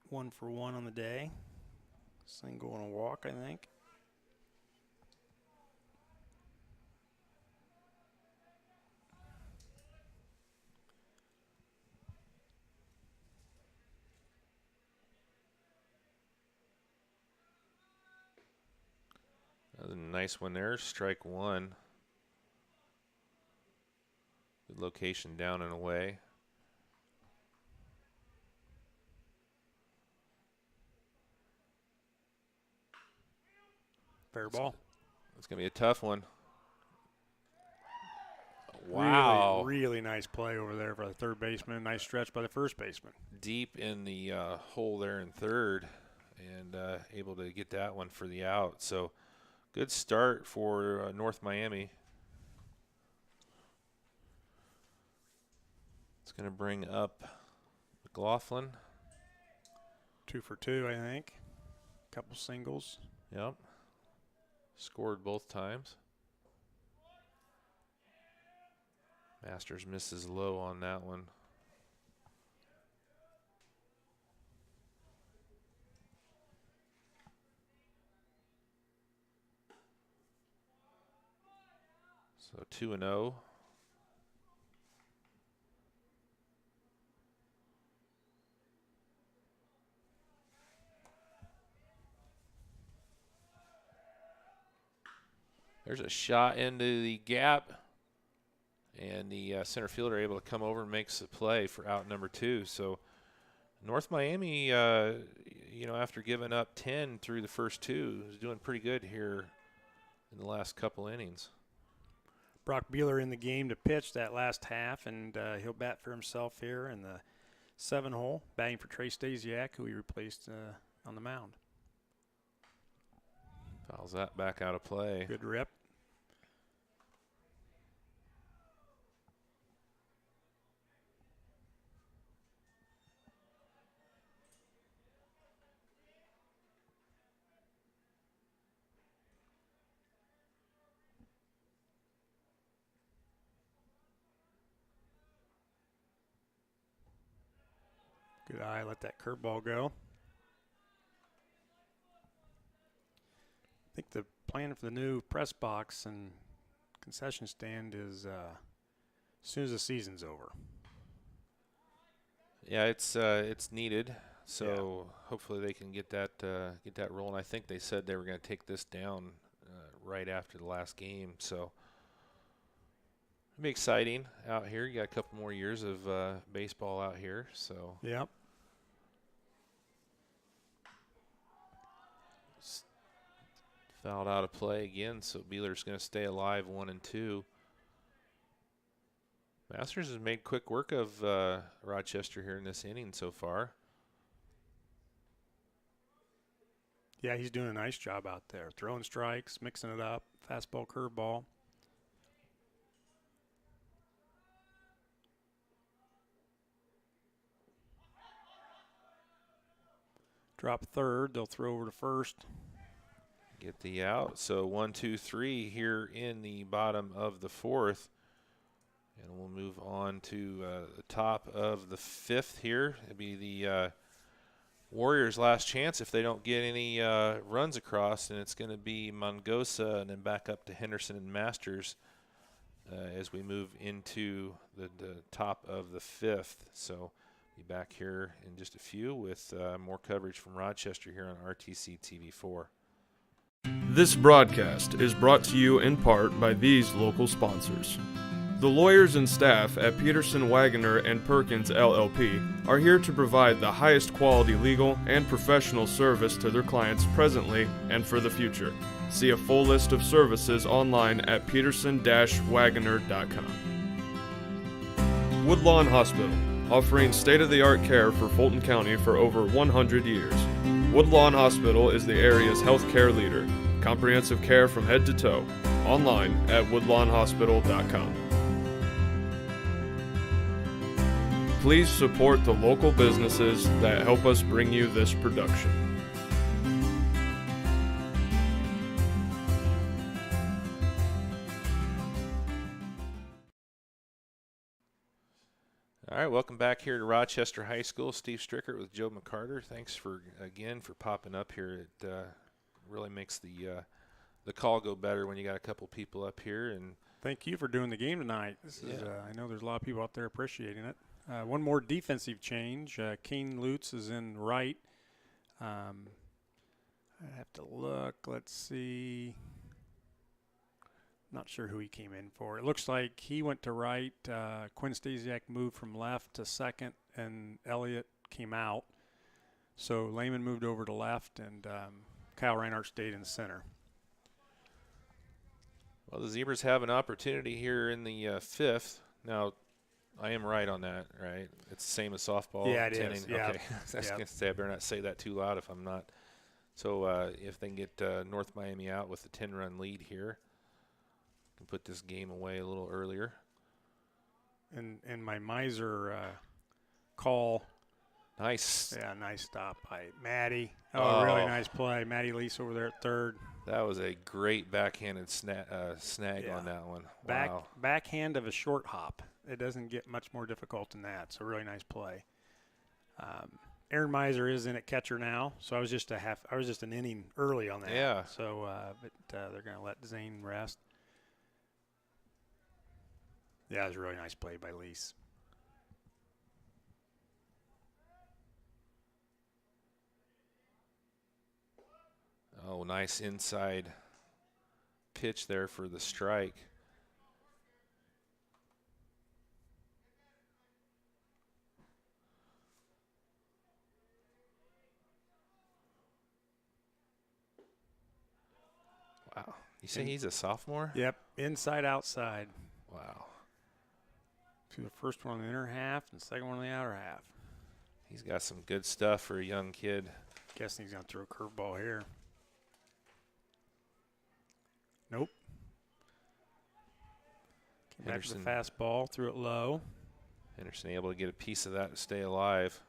C: One for one on the day. Single and a walk, I think.
A: That was a nice one there. Strike 1. Good location down and away.
C: Fair ball.
A: It's going to be a tough one. Wow.
C: Really nice play over there for the third baseman. Nice stretch by the first baseman.
A: Deep in the hole there in third and able to get that one for the out. So good start for North Miami. It's going to bring up McLaughlin.
C: 2 for 2, I think. Couple singles.
A: Yep. Scored both times. Masters misses low on that one. So 2-0. There's a shot into the gap, and the center fielder able to come over and makes the play for out number 2. So North Miami, after giving up 10 through the first 2, is doing pretty good here in the last couple innings.
C: Brock Beeler in the game to pitch that last half, and he'll bat for himself here in the 7-hole, batting for Trey Stasiak, who he replaced on the mound.
A: Fouls that back out of play.
C: Good rip. Good eye, let that curveball go. I think the plan for the new press box and concession stand is as soon as the season's over.
A: Yeah, it's needed. So hopefully they can get that rolling. I think they said they were going to take this down right after the last game. So it'll be exciting out here. You got a couple more years of baseball out here. So
C: Yep.
A: Fouled out of play again. So Beeler's going to stay alive 1-2. Masters has made quick work of Rochester here in this inning so far.
C: Yeah, he's doing a nice job out there. Throwing strikes, mixing it up, fastball, curveball. drop third. They'll throw over to first.
A: Get the out. So 1, 2, 3 here in the bottom of the fourth. And we'll move on to the top of the fifth here. It'll be the Warriors' last chance if they don't get any runs across, and it's going to be Mongosa and then back up to Henderson and Masters as we move into the top of the fifth. So be back here in just a few with more coverage from Rochester here on RTC TV4.
B: This broadcast is brought to you in part by these local sponsors. The lawyers and staff at Peterson, Wagoner & Perkins LLP are here to provide the highest quality legal and professional service to their clients presently and for the future. See a full list of services online at peterson-wagoner.com. Woodlawn Hospital, offering state-of-the-art care for Fulton County for over 100 years. Woodlawn Hospital is the area's healthcare leader. Comprehensive care from head to toe. Online at woodlawnhospital.com. Please support the local businesses that help us bring you this production.
A: All right, welcome back here to Rochester High School. Steve Strickert with Joe McCarter. Thanks for popping up here. It really makes the call go better when you got a couple people up here. And
C: thank you for doing the game tonight. This is I know there's a lot of people out there appreciating it. One more defensive change. Kane Lutz is in right. I have to look. Let's see. Not sure who he came in for. It looks like he went to right. Quinn Stasiak moved from left to second, and Elliott came out. So Lehman moved over to left, and Kyle Reinhardt stayed in the center.
A: Well, the Zebras have an opportunity here in the fifth. Now, I am right on that, right? It's the same as softball.
C: Yeah, it is. Yeah.
A: Okay. I was going to say I better not say that too loud if I'm not. So if they can get North Miami out with a 10-run lead here, can put this game away a little earlier.
C: And my Miser call.
A: Nice.
C: Yeah, nice stop by Maddie. Oh, really nice play. Maddie Lease over there at third.
A: That was a great backhanded snag on that one. Wow.
C: Backhand of a short hop. It doesn't get much more difficult than that. So really nice play. Aaron Miser is in at catcher now, so I was just an inning early on that.
A: Yeah.
C: So, but they're going to let Zane rest. Yeah, it was a really nice play by Lease.
A: Oh, nice inside pitch there for the strike. Wow. You say he's a sophomore?
C: Yep, inside, outside.
A: Wow.
C: To the first one on the inner half and second one on the outer half.
A: He's got some good stuff for a young kid.
C: Guessing he's going to throw a curveball here. Nope. Came back to the fastball, threw it low.
A: Henderson able to get a piece of that to stay alive.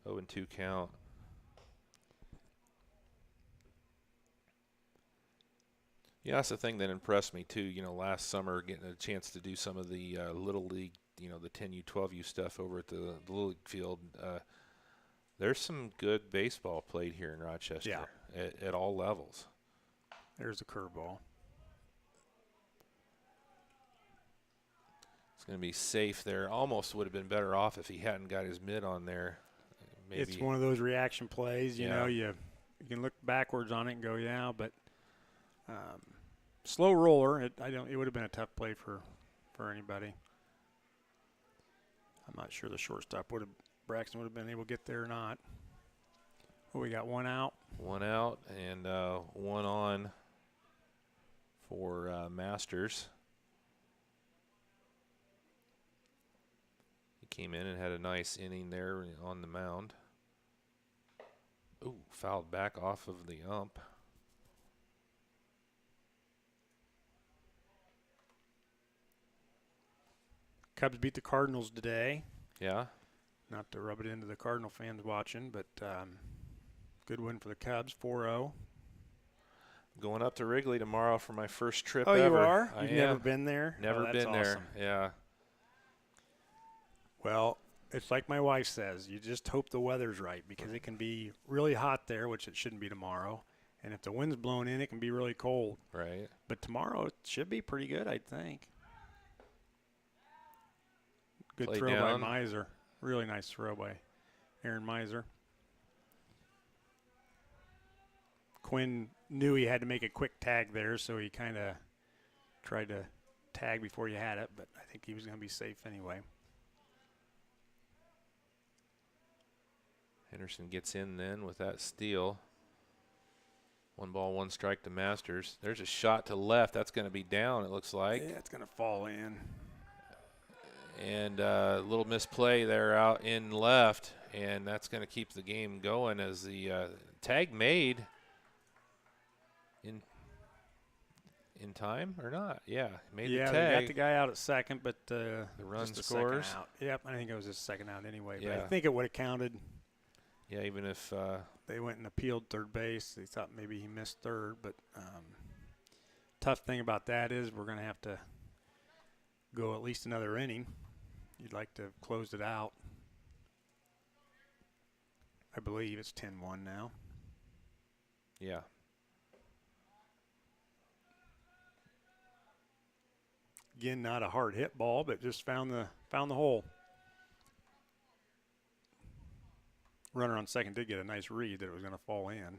A: 0-2 count. Yeah, that's the thing that impressed me, too. You know, last summer getting a chance to do some of the Little League, you know, the 10U, 12U stuff over at the Little League field. There's some good baseball played here in Rochester at all levels.
C: There's a curveball.
A: It's going to be safe there. Almost would have been better off if he hadn't got his mid on there. Maybe.
C: It's one of those reaction plays. You know, you can look backwards on it and go, yeah, but slow roller. It would have been a tough play for anybody. I'm not sure the shortstop Braxton would have been able to get there or not. Well, we got one out.
A: One out and one on for Masters. Came in and had a nice inning there on the mound. Ooh, fouled back off of the ump.
C: Cubs beat the Cardinals today.
A: Yeah.
C: Not to rub it into the Cardinal fans watching, but good Good win for the Cubs, 4-0.
A: Going up to Wrigley tomorrow for my first trip
C: Oh,
A: ever.
C: you are?
A: I
C: You've
A: am.
C: never been there?
A: Never
C: that's
A: been
C: awesome.
A: there. Yeah.
C: Well, it's like my wife says, you just hope the weather's right because it can be really hot there, which it shouldn't be tomorrow. And if the wind's blowing in, it can be really cold.
A: Right.
C: But tomorrow it should be pretty good, I think. Good
A: Play
C: throw
A: down.
C: by Miser. Really nice throw by Aaron Miser. Quinn knew he had to make a quick tag there, so he kind of tried to tag before he had it, but I think he was going to be safe anyway.
A: Henderson gets in then with that steal. 1 ball, 1 strike to Masters. There's a shot to left. That's going to be down, it looks like.
C: Yeah, it's going to fall in.
A: And a little misplay there out in left, and that's going to keep the game going as the tag made in time or not? Yeah, made the tag.
C: They got the guy out at second, but the
A: run
C: just a
A: scores.
C: second out. Yep, I think it was his second out anyway. But
A: Yeah.
C: I think it would have counted.
A: Yeah, even if
C: They went and appealed third base. They thought maybe he missed third, but tough thing about that is we're going to have to go at least another inning. You'd like to have closed it out. I believe it's 10-1 now.
A: yeah.
C: Again, not a hard hit ball, but just found the hole. Runner on second did get a nice read that it was going to fall in.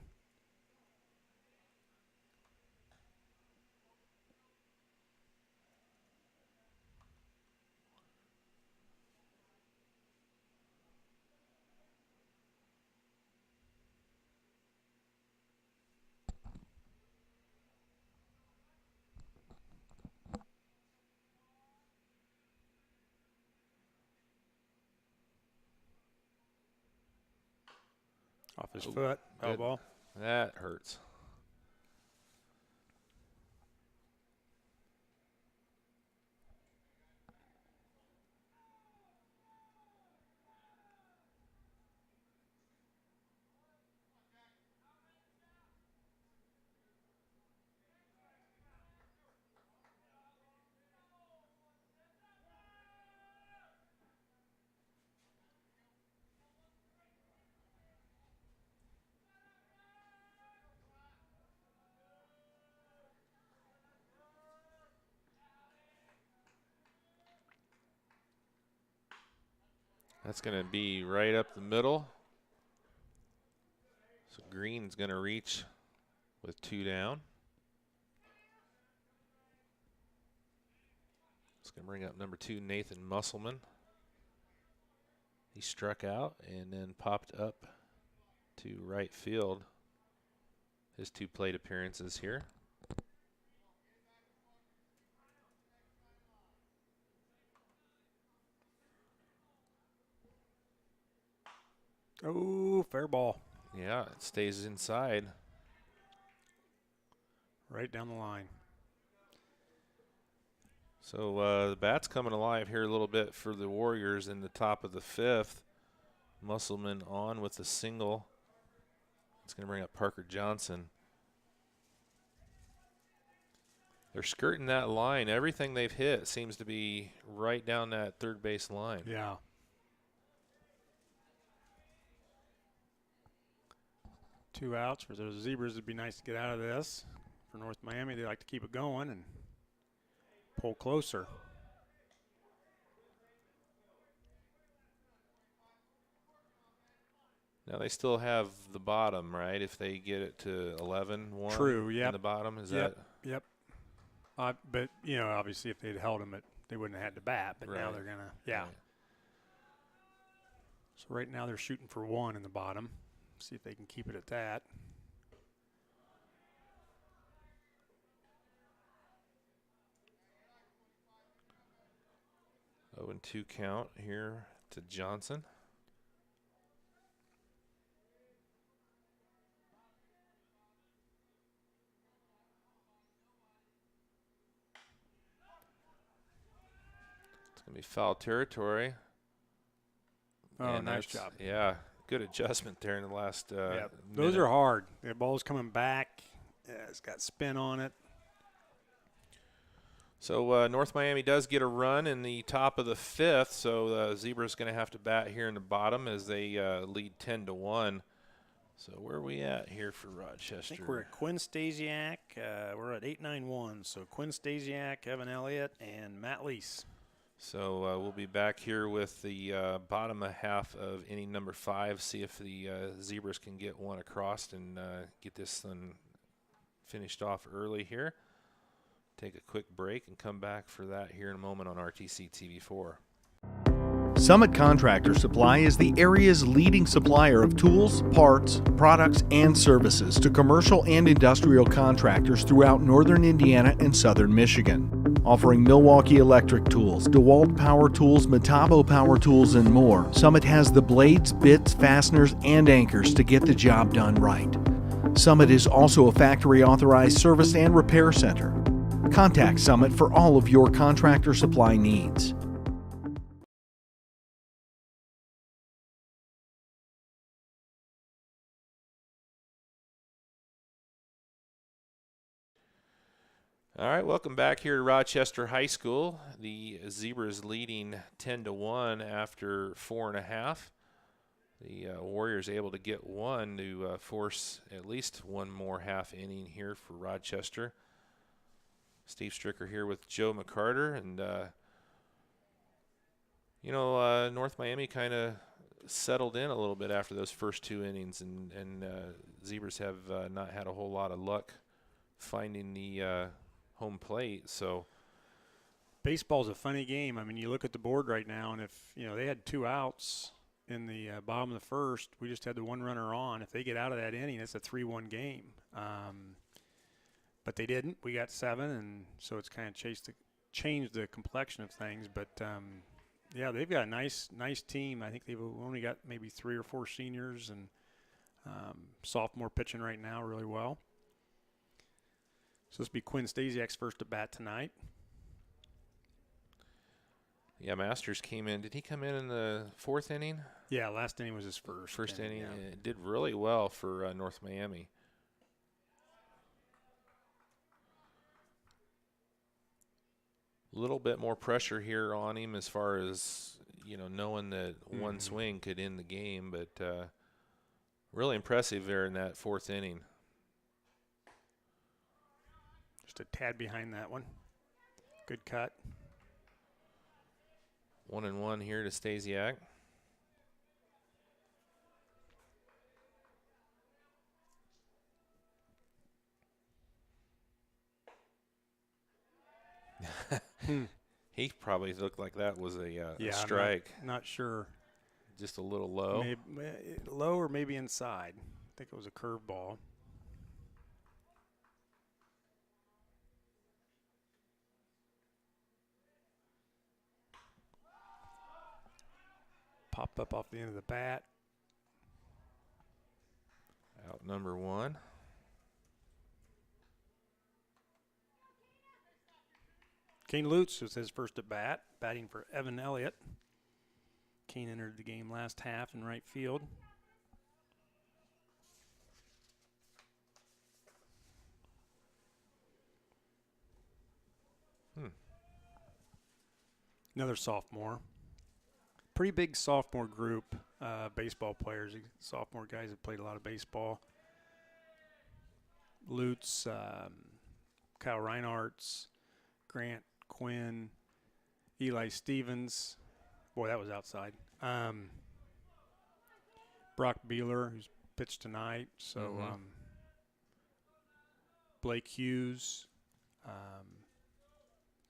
C: Off his foot, foul
A: good.
C: ball.
A: That hurts. That's going to be right up the middle. So Green's going to reach with 2 down. It's going to bring up number 2, Nathan Musselman. He struck out and then popped up to right field. His 2 plate appearances here.
C: Oh, fair ball.
A: Yeah, it stays inside.
C: Right down the line.
A: So the bat's coming alive here a little bit for the Warriors in the top of the 5th. Musselman on with the single. It's going to bring up Parker Johnson. They're skirting that line. Everything they've hit seems to be right down that third base line.
C: Yeah. Two outs for those Zebras. It'd be nice to get out of this. For North Miami, they like to keep it going and pull closer.
A: Now they still have the bottom, right? If they get it to 11-1
C: True,
A: in
C: yep.
A: the bottom, is
C: Yep,
A: that?
C: yep. But, you know, obviously if they'd held them, they wouldn't have had to bat. But now
A: Right.
C: they're going to, yeah.
A: Right.
C: So right now they're shooting for 1 in the bottom. See if they can keep it at that.
A: Oh, and 2 count here to Johnson. It's going to be foul territory.
C: Oh,
A: And
C: nice
A: that's-
C: job.
A: Yeah, good adjustment there in the last
C: Yeah, those
A: minute.
C: are hard. The ball's coming back. It's got spin on it.
A: So North Miami does get a run in the top of the 5th, so Zebra's going to have to bat here in the bottom as they lead 10-1. So where are we at here for Rochester?
C: I think we're at Quinn Stasiak. We're at 8-9-1. So Quinn Stasiak, Evan Elliott, and Matt Lease.
A: So we'll be back here with the bottom half of inning number 5, see if the Zebras can get one across and get this one finished off early here. Take a quick break and come back for that here in a moment on RTC TV4.
D: Summit Contractor Supply is the area's leading supplier of tools, parts, products, and services to commercial and industrial contractors throughout northern Indiana and southern Michigan. Offering Milwaukee Electric Tools, DeWalt Power Tools, Metabo Power Tools, and more, Summit has the blades, bits, fasteners, and anchors to get the job done right. Summit is also a factory-authorized service and repair center. Contact Summit for all of your contractor supply needs.
A: All right, welcome back here to Rochester High School. The Zebras leading 10-1 after 4.5. The Warriors able to get one to force at least one more half inning here for Rochester. Steve Stricker here with Joe McCarter, and North Miami kind of settled in a little bit after those first 2 innings, and Zebras have not had a whole lot of luck finding the home plate. So
C: Baseball's a funny game. I mean, you look at the board right now, and if they had 2 outs in the bottom of the first, we just had the 1 runner on. If they get out of that inning, it's a 3-1 game. But they didn't. We got 7, and so it's kind of changed the complexion of things. But yeah, they've got a nice team. I think they've only got maybe 3 or 4 seniors, and sophomore pitching right now really well. So this will be Quinn Stasiak's first at bat tonight.
A: yeah, Masters came in. Did he come in the 4th inning?
C: Yeah, last inning was his first
A: Inning.
C: yeah.
A: It did really well for North Miami. A little bit more pressure here on him as far as, knowing that one swing could end the game, but really impressive there in that 4th inning.
C: Just a tad behind that one. Good cut.
A: 1-1 here to Stasiak. He probably looked like that was a strike.
C: Not sure.
A: Just a little low.
C: Maybe, low or maybe inside. I think it was a curveball. Popped up off the end of the bat.
A: Out number 1.
C: Kane Lutz was his first at bat, batting for Evan Elliott. Kane entered the game last half in right field. Another sophomore. Pretty big sophomore group, baseball players. Sophomore guys have played a lot of baseball. Lutz, Kyle Reinhardt's, Grant Quinn, Eli Stevens. Boy, that was outside. Brock Beeler, who's pitched tonight. So Blake Hughes. I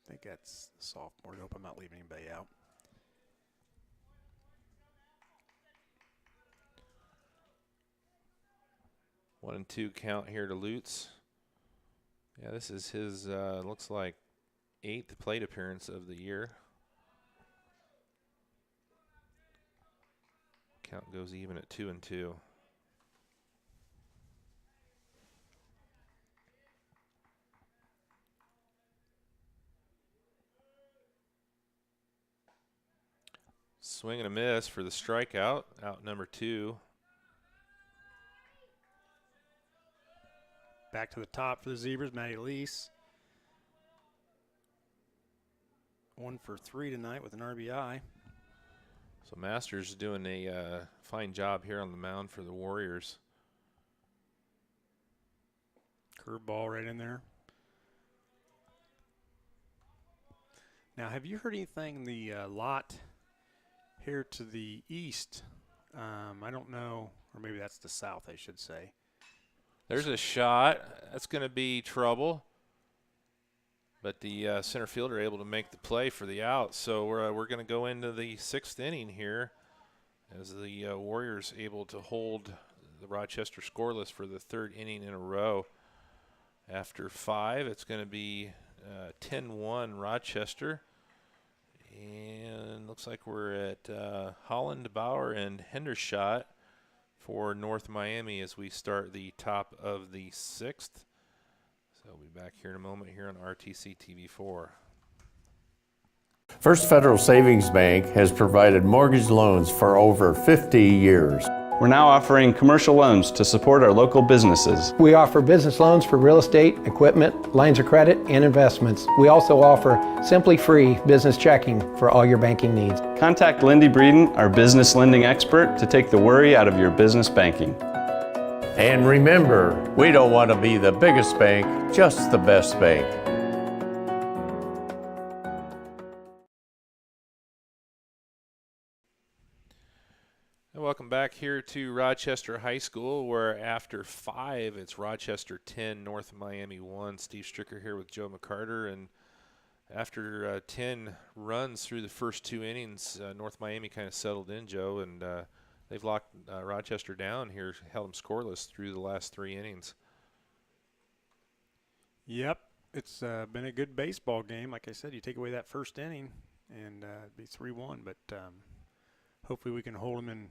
C: think that's the sophomore. Hope I'm not leaving anybody out.
A: One and 2 count here to Lutz. Yeah, this is his, looks like, 8th plate appearance of the year. Count goes even at 2-2. Swing and a miss for the strikeout, out number 2.
C: Back to the top for the Zebras, Matty Lease. 1 for 3 tonight with an RBI.
A: So Masters doing a fine job here on the mound for the Warriors.
C: Curveball right in there. Now, have you heard anything, the lot here to the east? I don't know, or maybe that's the south, I should say.
A: There's a shot. That's going to be trouble. But the center fielder able to make the play for the out. So we're going to go into the 6th inning here as the Warriors able to hold the Rochester scoreless for the 3rd inning in a row. After 5, it's going to be 10-1 Rochester. And looks like we're at Holland, Bauer, and Hendershot for North Miami as we start the top of the 6th. So we'll be back here in a moment here on RTC TV4.
E: First Federal Savings Bank has provided mortgage loans for over 50 years.
F: We're now offering commercial loans to support our local businesses.
G: We offer business loans for real estate, equipment, lines of credit, and investments. We also offer simply free business checking for all your banking needs.
F: Contact Lindy Breeden, our business lending expert, to take the worry out of your business banking.
E: And remember, we don't want to be the biggest bank, just the best bank.
A: Welcome back here to Rochester High School, where after 5, it's Rochester 10, North Miami 1. Steve Stricker here with Joe McCarter, and after 10 runs through the first 2 innings, North Miami kind of settled in, Joe, and they've locked Rochester down here, held them scoreless through the last 3 innings.
C: Yep, it's been a good baseball game. Like I said, you take away that first inning, and it'd be 3-1, but hopefully we can hold them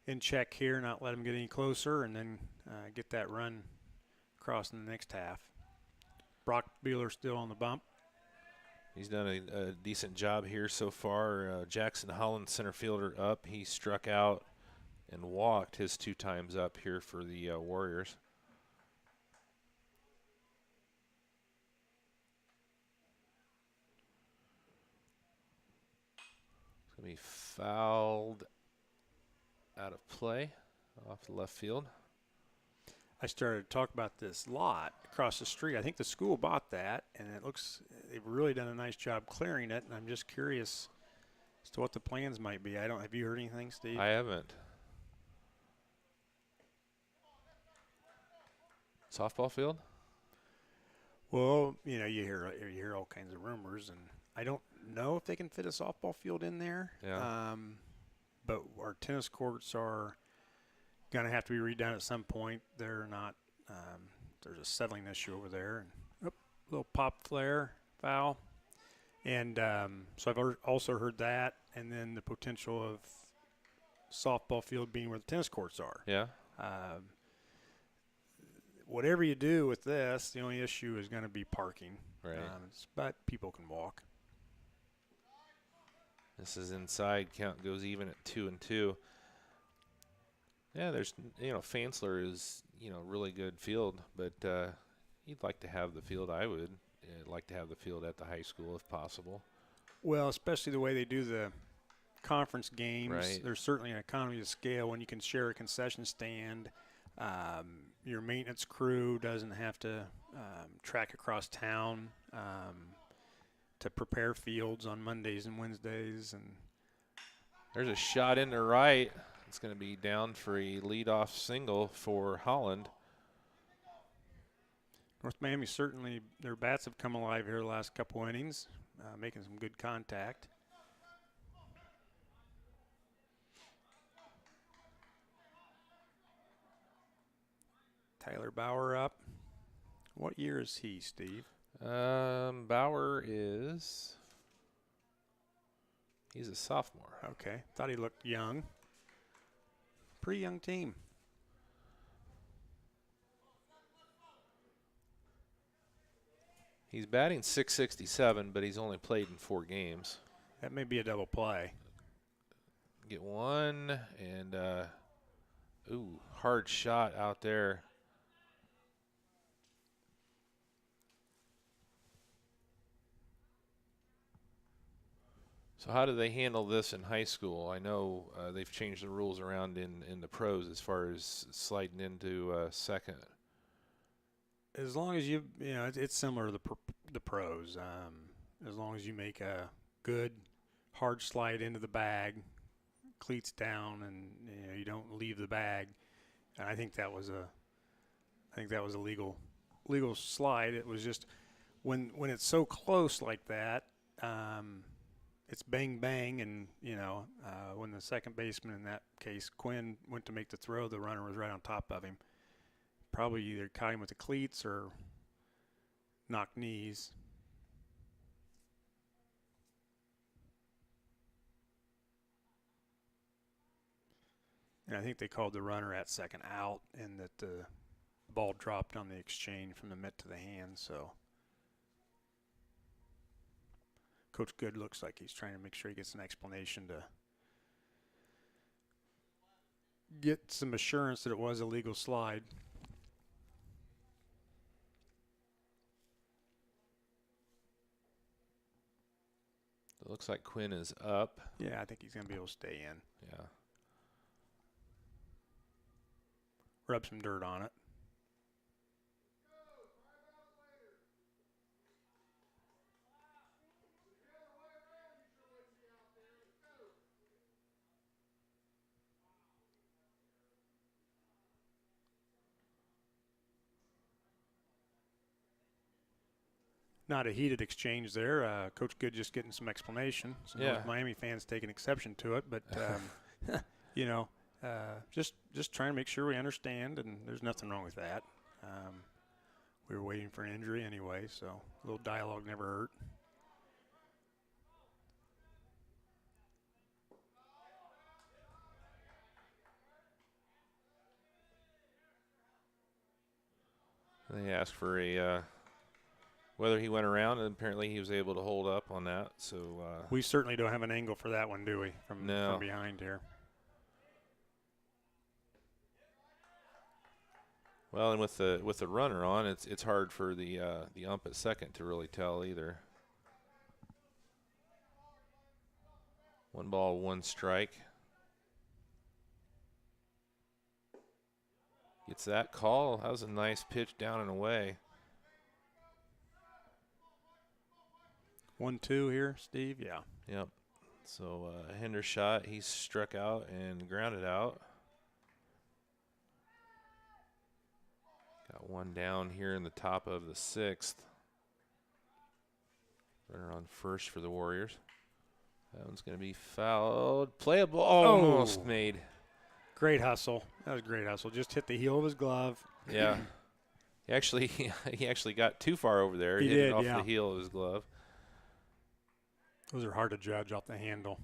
C: in check here, not let them get any closer, and then get that run across in the next half. Brock Beeler still on the bump.
A: He's done a decent job here so far. Jackson Holland, center fielder, up. He struck out and walked his 2 times up here for the Warriors. It's going to be fouled out of play off the left field.
C: I started to talk about this lot across the street. I think the school bought that, and it looks they've really done a nice job clearing it, and I'm just curious as to what the plans might be. Have you heard anything, Steve?
A: I haven't. Softball field?
C: Well, you know, you hear all kinds of rumors, and I don't know if they can fit a softball field in there.
A: Yeah.
C: But our tennis courts are going to have to be redone at some point. They're not. There's a settling issue over there, and little pop flare foul, and so I've also heard that, and then the potential of softball field being where the tennis courts are.
A: Yeah.
C: Whatever you do with this, the only issue is going to be parking.
A: Right.
C: But people can walk.
A: This is inside. Count goes even at 2-2. Yeah, there's, Fansler is, really good field, but you'd like to have the field. I would like to have the field at the high school if possible.
C: Well, especially the way they do the conference games.
A: Right.
C: There's certainly an economy of scale when you can share a concession stand. Your maintenance crew doesn't have to track across town to prepare fields on Mondays and Wednesdays. And
A: there's a shot in the right. It's going to be down for a leadoff single for Holland.
C: North Miami, certainly their bats have come alive here the last couple innings, making some good contact. Tyler Bauer up. What year is he, Steve?
A: Bauer he's a sophomore.
C: Okay, thought he looked young. Pretty young team.
A: He's batting .667, but he's only played in 4 games.
C: That may be a double play.
A: get one, and ooh, hard shot out there. So how do they handle this in high school? I know they've changed the rules around in the pros as far as sliding into second.
C: As long as it's similar to the pros. As long as you make a good hard slide into the bag, cleats down, and you don't leave the bag. And I think that was a legal slide. It was just when it's so close like that, it's bang bang, and when the second baseman, in that case Quinn, went to make the throw, the runner was right on top of him. Probably either caught him with the cleats or knocked knees. And I think they called the runner at second out, and that the ball dropped on the exchange from the mitt to the hand. So Coach Good looks like he's trying to make sure he gets an explanation to get some assurance that it was a legal slide.
A: It looks like Quinn is up.
C: Yeah, I think he's going to be able to stay in.
A: Yeah.
C: Rub some dirt on it. Not a heated exchange there. Coach Good just getting some explanation. Some North Miami fans taking exception to it, but just trying to make sure we understand, and there's nothing wrong with that. We were waiting for an injury anyway, so a little dialogue never hurt.
A: They asked for whether he went around, and apparently he was able to hold up on that. So
C: we certainly don't have an angle for that one, do we? From behind here.
A: Well, and with the runner on, it's hard for the ump at second to really tell either. 1 ball, 1 strike. Gets that call. That was a nice pitch down and away.
C: 1-2 here, Steve. Yeah.
A: Yep. So Hendershot, he struck out and grounded out. Got one down here in the top of the 6th. Runner on first for the Warriors. That one's going to be fouled. Playable. Almost made.
C: Great hustle. That was great hustle. Just hit the heel of his glove.
A: Yeah. he actually got too far over there.
C: He
A: hit
C: did,
A: it off
C: yeah.
A: the heel of his glove.
C: Those are hard to judge off the handle.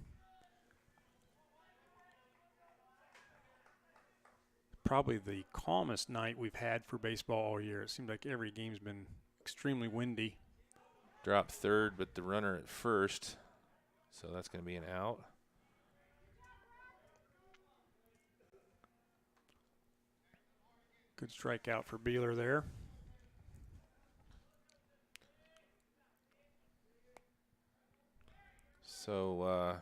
C: Probably the calmest night we've had for baseball all year. It seemed like every game's been extremely windy.
A: Dropped third, but the runner at first. So that's going to be an out.
C: Good strikeout for Beeler there.
A: So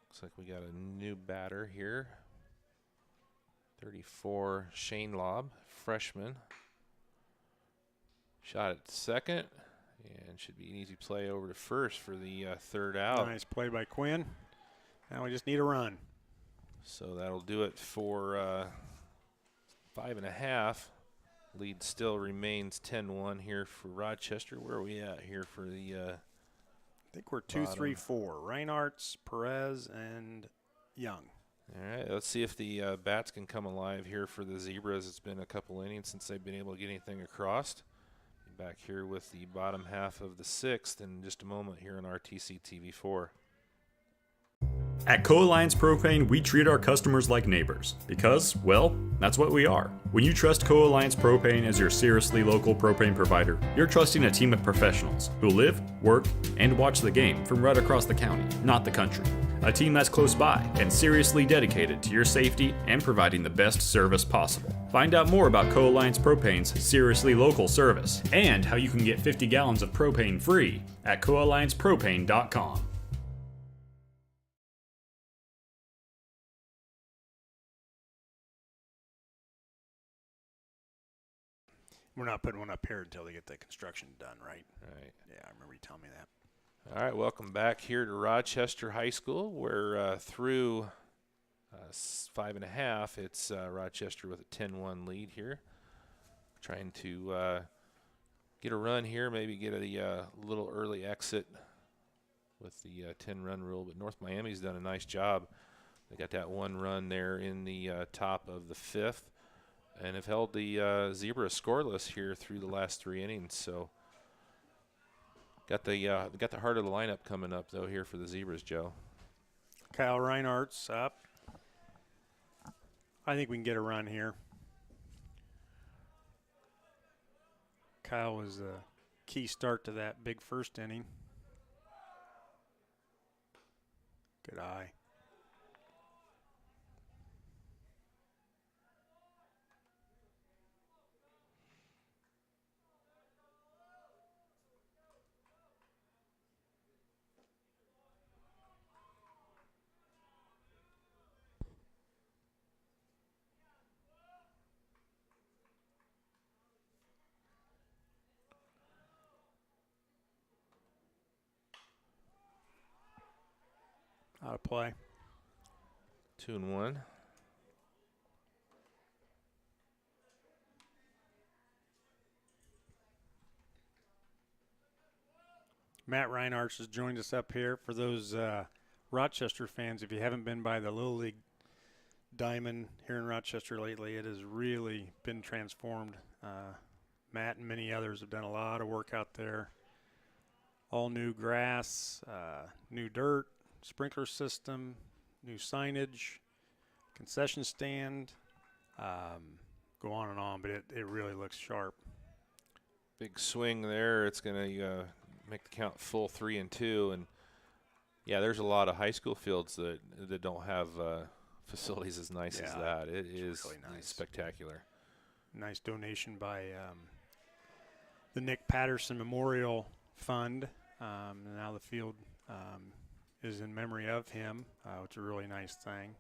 A: looks like we got a new batter here. 34, Shane Lobb, freshman. Shot at second, and should be an easy play over to first for the third out.
C: Nice play by Quinn. Now we just need a run.
A: So that'll do it for 5.5. Lead still remains 10-1 here for Rochester. Where are we at here for the
C: I think we're 2, 3, 4. Reinhardt, Perez, and Young.
A: All right, let's see if the bats can come alive here for the Zebras. It's been a couple innings since they've been able to get anything across. Back here with the bottom half of the 6th in just a moment here on RTC TV4.
H: At Co-Alliance Propane, we treat our customers like neighbors because, well, that's what we are. When you trust Co-Alliance Propane as your seriously local propane provider, you're trusting a team of professionals who live, work, and watch the game from right across the county, not the country. A team that's close by and seriously dedicated to your safety and providing the best service possible. Find out more about Co-Alliance Propane's seriously local service and how you can get 50 gallons of propane free at coalliancepropane.com.
C: We're not putting one up here until they get the construction done, right?
A: Right.
C: Yeah, I remember you telling me that.
A: All right, welcome back here to Rochester High School. We're through 5.5. It's Rochester with a 10-1 lead here. Trying to get a run here, maybe get a little early exit with the 10-run rule. But North Miami's done a nice job. They got that one run there in the top of the 5th and have held the Zebra scoreless here through the last 3 innings. So got the heart of the lineup coming up, though, here for the Zebras, Joe.
C: Kyle Reinhardt's up. I think we can get a run here. Kyle was a key start to that big first inning. Good eye. Out of play.
A: 2-1.
C: Matt Reinhardt has joined us up here. For those Rochester fans, if you haven't been by the Little League Diamond here in Rochester lately, it has really been transformed. Matt and many others have done a lot of work out there. All new grass, new dirt, sprinkler system, new signage, concession stand, go on and on, but it really looks sharp.
A: Big swing there. It's going to make the count full 3-2. And, yeah, there's a lot of high school fields that don't have facilities as nice as that. It is
C: really nice.
A: Spectacular.
C: Nice donation by the Nick Patterson Memorial Fund. And now the field is in memory of him, which is a really nice thing.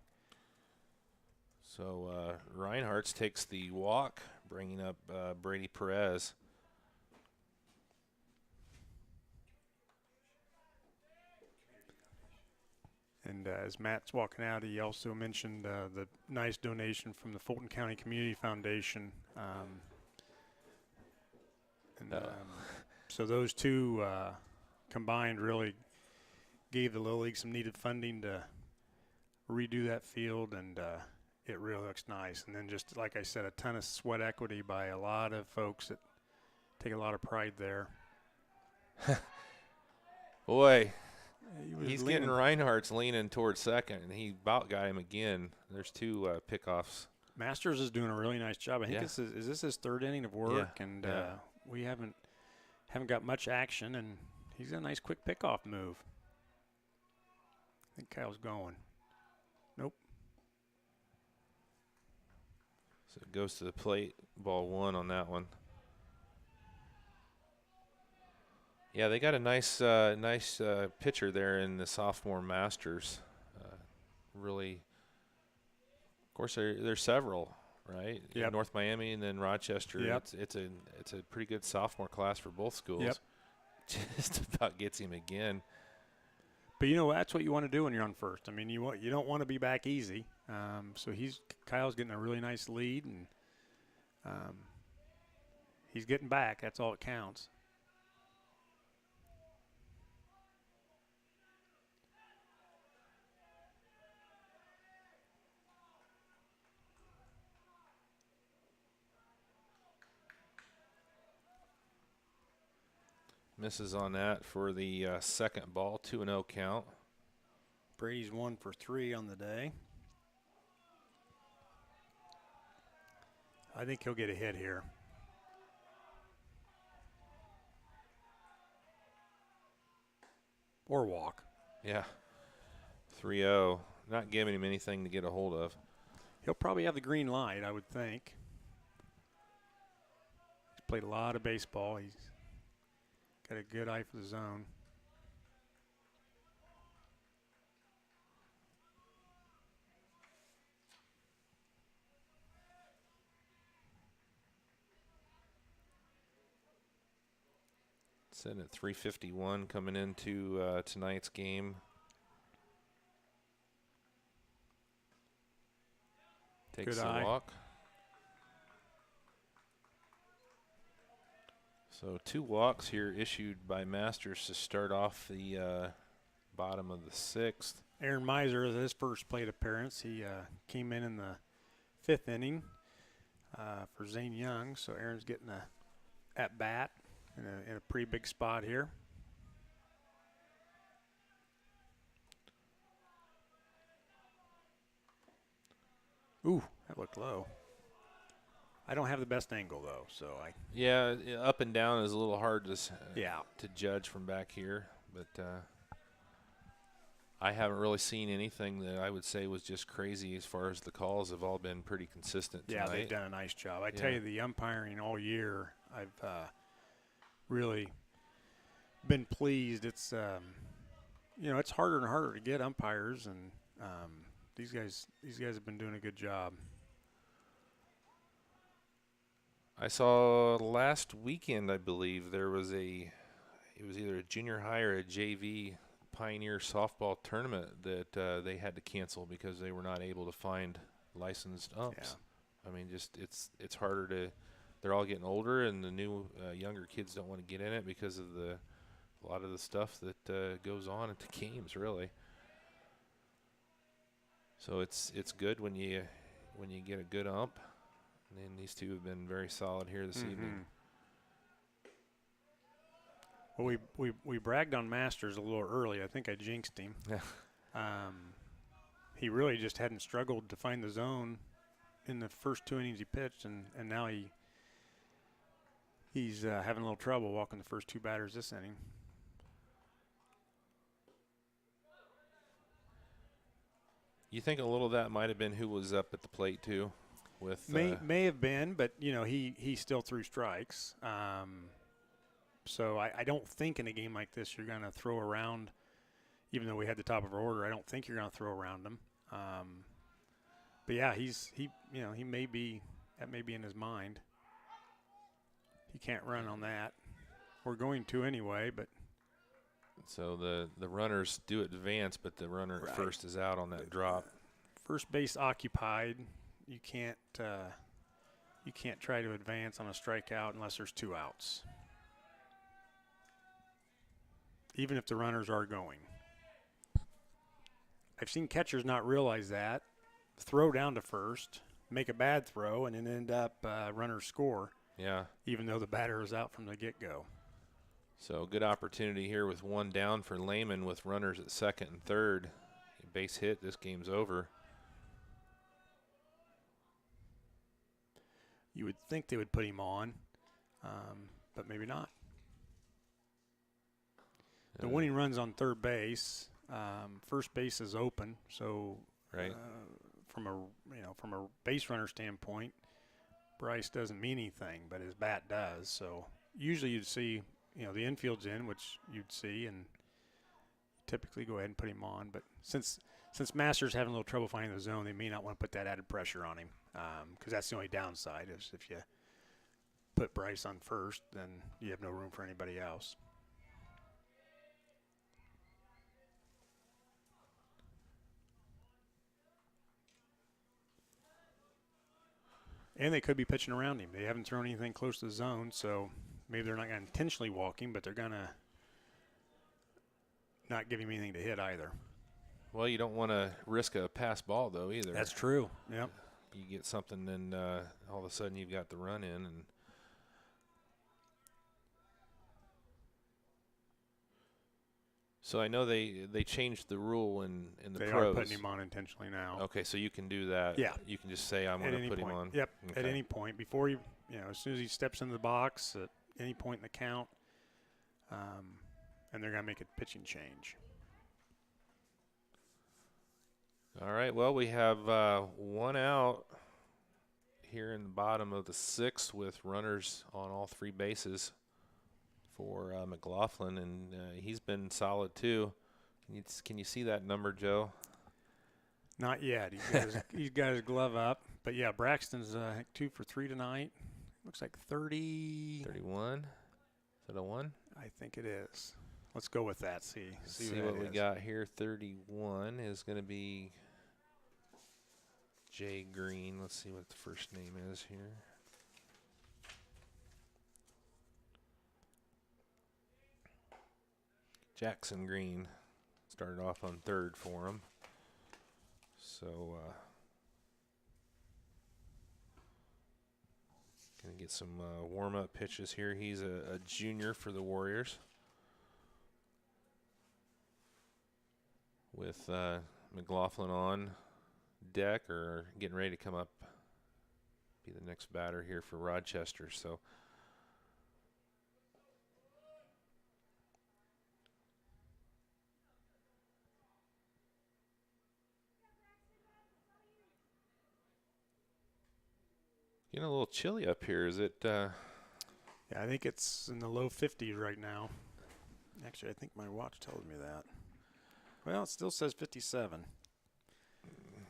A: So Reinhardt's takes the walk, bringing up Brady Perez.
C: And as Matt's walking out, he also mentioned the nice donation from the Fulton County Community Foundation. So those two combined really gave the Little League some needed funding to redo that field, and it really looks nice. And then just, like I said, a ton of sweat equity by a lot of folks that take a lot of pride there.
A: Boy,
C: He's
A: getting Reinhardt's leaning towards second, and he about got him again. There's 2 pickoffs.
C: Masters is doing a really nice job. I think is this his 3rd inning of work, and we haven't got much action, and he's got a nice quick pickoff move. I think Kyle's going. Nope.
A: So it goes to the plate, ball 1 on that one. Yeah, they got a nice pitcher there in the sophomore Masters. Really, of course, there's several, right?
C: Yep.
A: North Miami and then Rochester.
C: Yep.
A: It's a pretty good sophomore class for both schools.
C: Yep.
A: Just about gets him again.
C: But that's what you want to do when you're on first. I mean, you don't want to be back easy. So Kyle's getting a really nice lead, and he's getting back. That's all that counts.
A: Misses on that for the second ball, 2-0 count.
C: Brady's 1 for 3 on the day. I think he'll get a hit here. Or walk.
A: Yeah. 3-0. Not giving him anything to get a hold of.
C: He'll probably have the green light, I would think. He's played a lot of baseball. He's got a good eye for the zone.
A: Sitting at 351 coming into tonight's game. Takes
C: Good
A: the
C: eye.
A: walk. So 2 walks here issued by Masters to start off the bottom of the 6th.
C: Aaron Miser is his first plate appearance. He came in the 5th inning for Zane Young. So Aaron's getting a at bat in a pretty big spot here. Ooh, that looked low. I don't have the best angle though, so
A: Yeah, up and down is a little hard to
C: yeah.
A: to judge from back here, but I haven't really seen anything that I would say was just crazy as far as the calls have all been pretty consistent tonight.
C: Yeah, they've done a nice job. I tell you, the umpiring all year, I've really been pleased. It's it's harder and harder to get umpires, and these guys have been doing a good job.
A: I saw last weekend, I believe, it was either a junior high or a JV Pioneer softball tournament that they had to cancel because they were not able to find licensed umps. Yeah. I mean, just it's harder to. They're all getting older, and the new younger kids don't want to get in it because of a lot of the stuff that goes on at the games, really. So it's good when you get a good ump. And these two have been very solid here this evening.
C: Well, we bragged on Masters a little early. I think I jinxed him. He really just hadn't struggled to find the zone in the first 2 innings he pitched, and now he's having a little trouble walking the first 2 batters this inning.
A: You think a little of that might have been who was up at the plate too? With
C: may have been, but he still threw strikes. So I don't think in a game like this you're going to throw around, even though we had the top of our order. I don't think you're going to throw around him. But yeah, he may be in his mind. He can't run on that. We're going to anyway, but
A: so the runners do advance, but the runner at first is out on that drop.
C: First base occupied. You can't try to advance on a strikeout unless there's 2 outs, even if the runners are going. I've seen catchers not realize that, throw down to first, make a bad throw, and then end up runners score.
A: Yeah.
C: Even though the batter is out from the get-go.
A: So good opportunity here with 1 down for Lehman with runners at second and third. Base hit, this game's over.
C: You would think they would put him on, but maybe not. The winning run's on third base. First base is open, so from a base runner standpoint, Bryce doesn't mean anything, but his bat does. So usually you'd see, the infield's in, which you'd see, and typically go ahead and put him on. But since Masters having a little trouble finding the zone, they may not want to put that added pressure on him, because that's the only downside is if you put Bryce on first, then you have no room for anybody else. And they could be pitching around him. They haven't thrown anything close to the zone, so maybe they're not going to intentionally walk him, but they're going to not give him anything to hit either.
A: Well, you don't want to risk a pass ball, though, either.
C: That's true. Yep.
A: You get something, and all of a sudden you've got the run in. And So I know they changed the rule in the
C: They
A: pros.
C: are putting him on intentionally now.
A: Okay, so you can do that.
C: Yeah.
A: You can just say I'm
C: At
A: going
C: any
A: to put him
C: point.
A: on.
C: Yep.
A: Okay.
C: At any point before as soon as he steps into the box at any point in the count, and they're going to make a pitching change.
A: All right. Well, we have one out here in the bottom of the sixth with runners on all three bases for McLaughlin, and he's been solid too. Can you see that number, Joe?
C: Not yet. He's got his glove up. But, yeah, Braxton's 2 for 3 tonight. Looks like 30.
A: 31. Is that a 1?
C: I think it is. Let's go with that. See
A: what we got here. 31 is going to be Jay Green. Let's see what the first name is here. Jackson Green started off on third for him. So, gonna get some warm-up pitches here. He's a junior for the Warriors. With McLaughlin on deck or getting ready to come up, be the next batter here for Rochester. So getting a little chilly up here. Is it?
C: Yeah, I think it's in the low 50s right now. Actually, I think my watch tells me that. Well, it still says 57.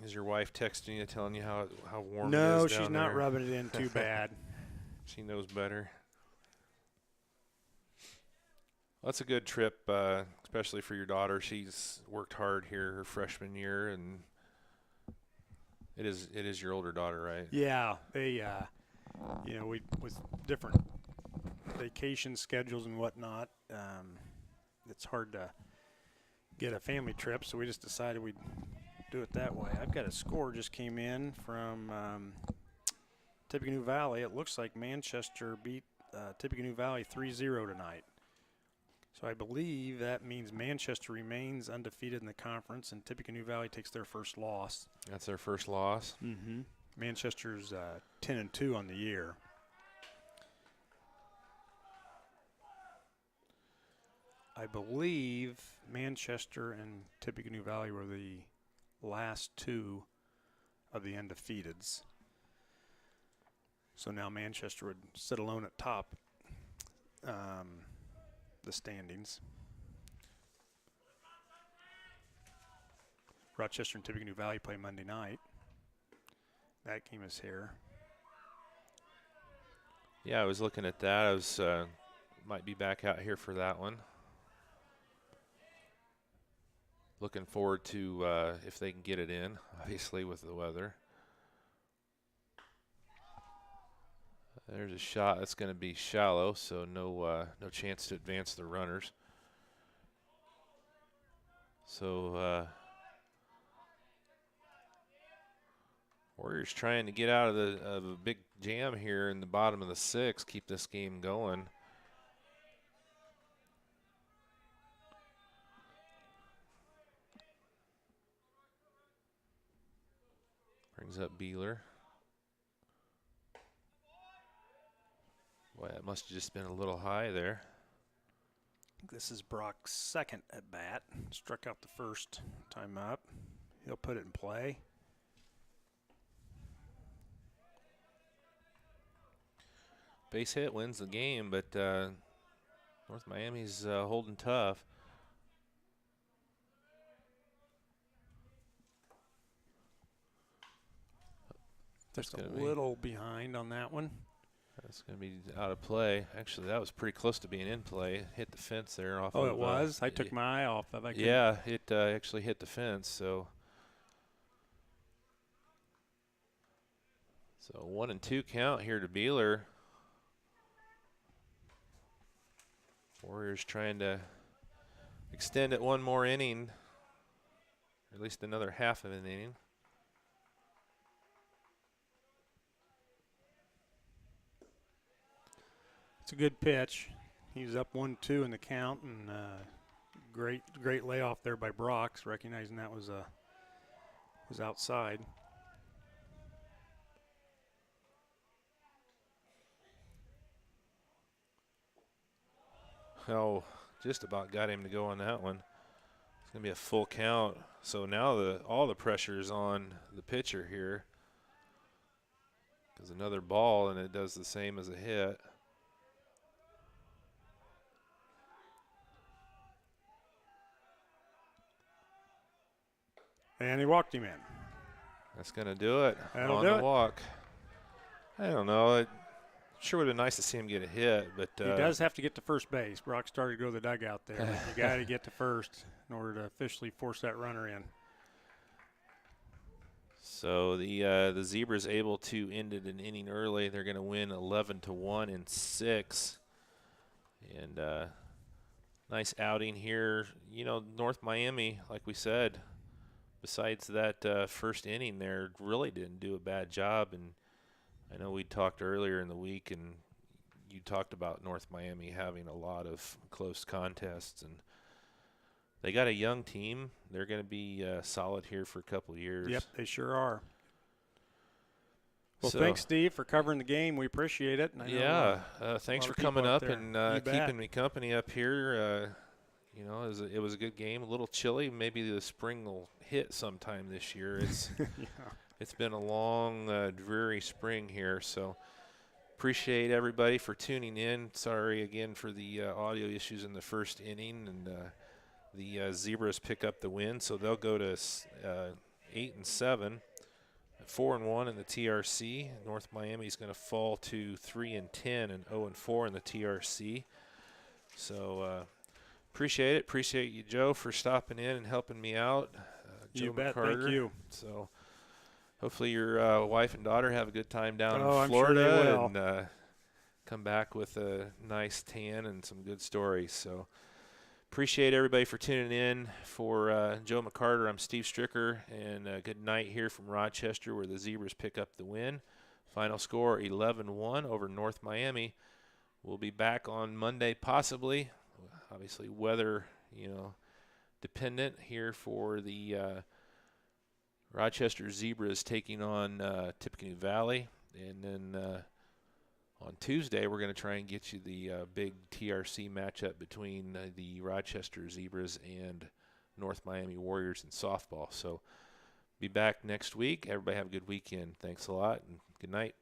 A: Is your wife texting you, telling you how warm it is
C: No,
A: down
C: she's not
A: there?
C: rubbing it in too bad.
A: She knows better. Well, that's a good trip, especially for your daughter. She's worked hard here her freshman year, and it is your older daughter, right?
C: Yeah, they, we with different vacation schedules and whatnot, it's hard to get a family trip, so we just decided we'd do it that way. I've got a score just came in from Tippecanoe Valley. It looks like Manchester beat Tippecanoe Valley 3-0 tonight. So I believe that means Manchester remains undefeated in the conference, and Tippecanoe Valley takes their first loss.
A: That's their first loss.
C: Mm-hmm. Manchester's 10-2 on the year. I believe Manchester and Tippecanoe Valley were the last two of the undefeateds. So now Manchester would sit alone at top the standings. Rochester and Tippecanoe Valley play Monday night. That game is here.
A: Yeah, I was looking at that. I was might be back out here for that one. Looking forward to if they can get it in, obviously, with the weather. There's a shot that's going to be shallow, so no chance to advance the runners. So Warriors trying to get out of a big jam here in the bottom of the sixth, keep this game going. Brings up Beeler. Boy, that must have just been a little high there.
C: This is Brock's second at bat. Struck out the first time up. He'll put it in play.
A: Base hit wins the game, but North Miami's holding tough.
C: Just a little behind on that one.
A: That's going to be out of play. Actually, that was pretty close to being in play. Hit the fence there. Off.
C: Oh, it was? I took my eye off of it.
A: Yeah, it actually hit the fence. So 1-2 count here to Beeler. Warriors trying to extend it one more inning, or at least another half of an inning.
C: It's a good pitch. He was up 1-2 in the count and great layoff there by Brox, recognizing that was outside.
A: Oh, just about got him to go on that one. It's going to be a full count. So now all the pressure is on the pitcher here. Because another ball, and it does the same as a hit.
C: And he walked him in.
A: That's going to do it
C: That'll
A: on
C: do
A: the
C: it.
A: walk. I don't know. It sure would have been nice to see him get a hit, but
C: He does have to get to first base. Brock started to go to the dugout there. You got to get to first in order to officially force that runner in.
A: So the Zebras able to end it an inning early. They're going to win 11-1 in 6. And nice outing here. You know, North Miami, like we said, besides that first inning there, really didn't do a bad job. And I know we talked earlier in the week, and you talked about North Miami having a lot of close contests. And they got a young team. They're going to be solid here for a couple of years.
C: Yep, they sure are. Well,
A: So,
C: thanks, Steve, for covering the game. We appreciate it. And I know,
A: yeah, thanks
C: a lot
A: for
C: of people
A: coming
C: up
A: up
C: there.
A: and
C: You bet.
A: keeping me company up here. You know, it was a good game. A little chilly. Maybe the spring will hit sometime this year. It's
C: Yeah.
A: It's been a long, dreary spring here. So appreciate everybody for tuning in. Sorry again for the audio issues in the first inning, and the Zebras pick up the win, so they'll go to 8-7. 4-1 in the TRC. North Miami's going to fall to 3-10 and 0-4 in the TRC. So appreciate it. Appreciate you, Joe, for stopping in and helping me out. Joe
C: You bet.
A: McCarter.
C: Thank you.
A: So hopefully your wife and daughter have a good time down in
C: I'm sure
A: Florida,
C: they will.
A: and come back with a nice tan and some good stories. So appreciate everybody for tuning in. For Joe McCarter, I'm Steve Stricker, and good night here from Rochester, where the Zebras pick up the win. Final score 11-1 over North Miami. We'll be back on Monday, possibly. Obviously, weather, dependent here for the Rochester Zebras taking on Tippecanoe Valley, and then on Tuesday, we're going to try and get you the big TRC matchup between the Rochester Zebras and North Miami Warriors in softball. So be back next week. Everybody have a good weekend. Thanks a lot, and good night.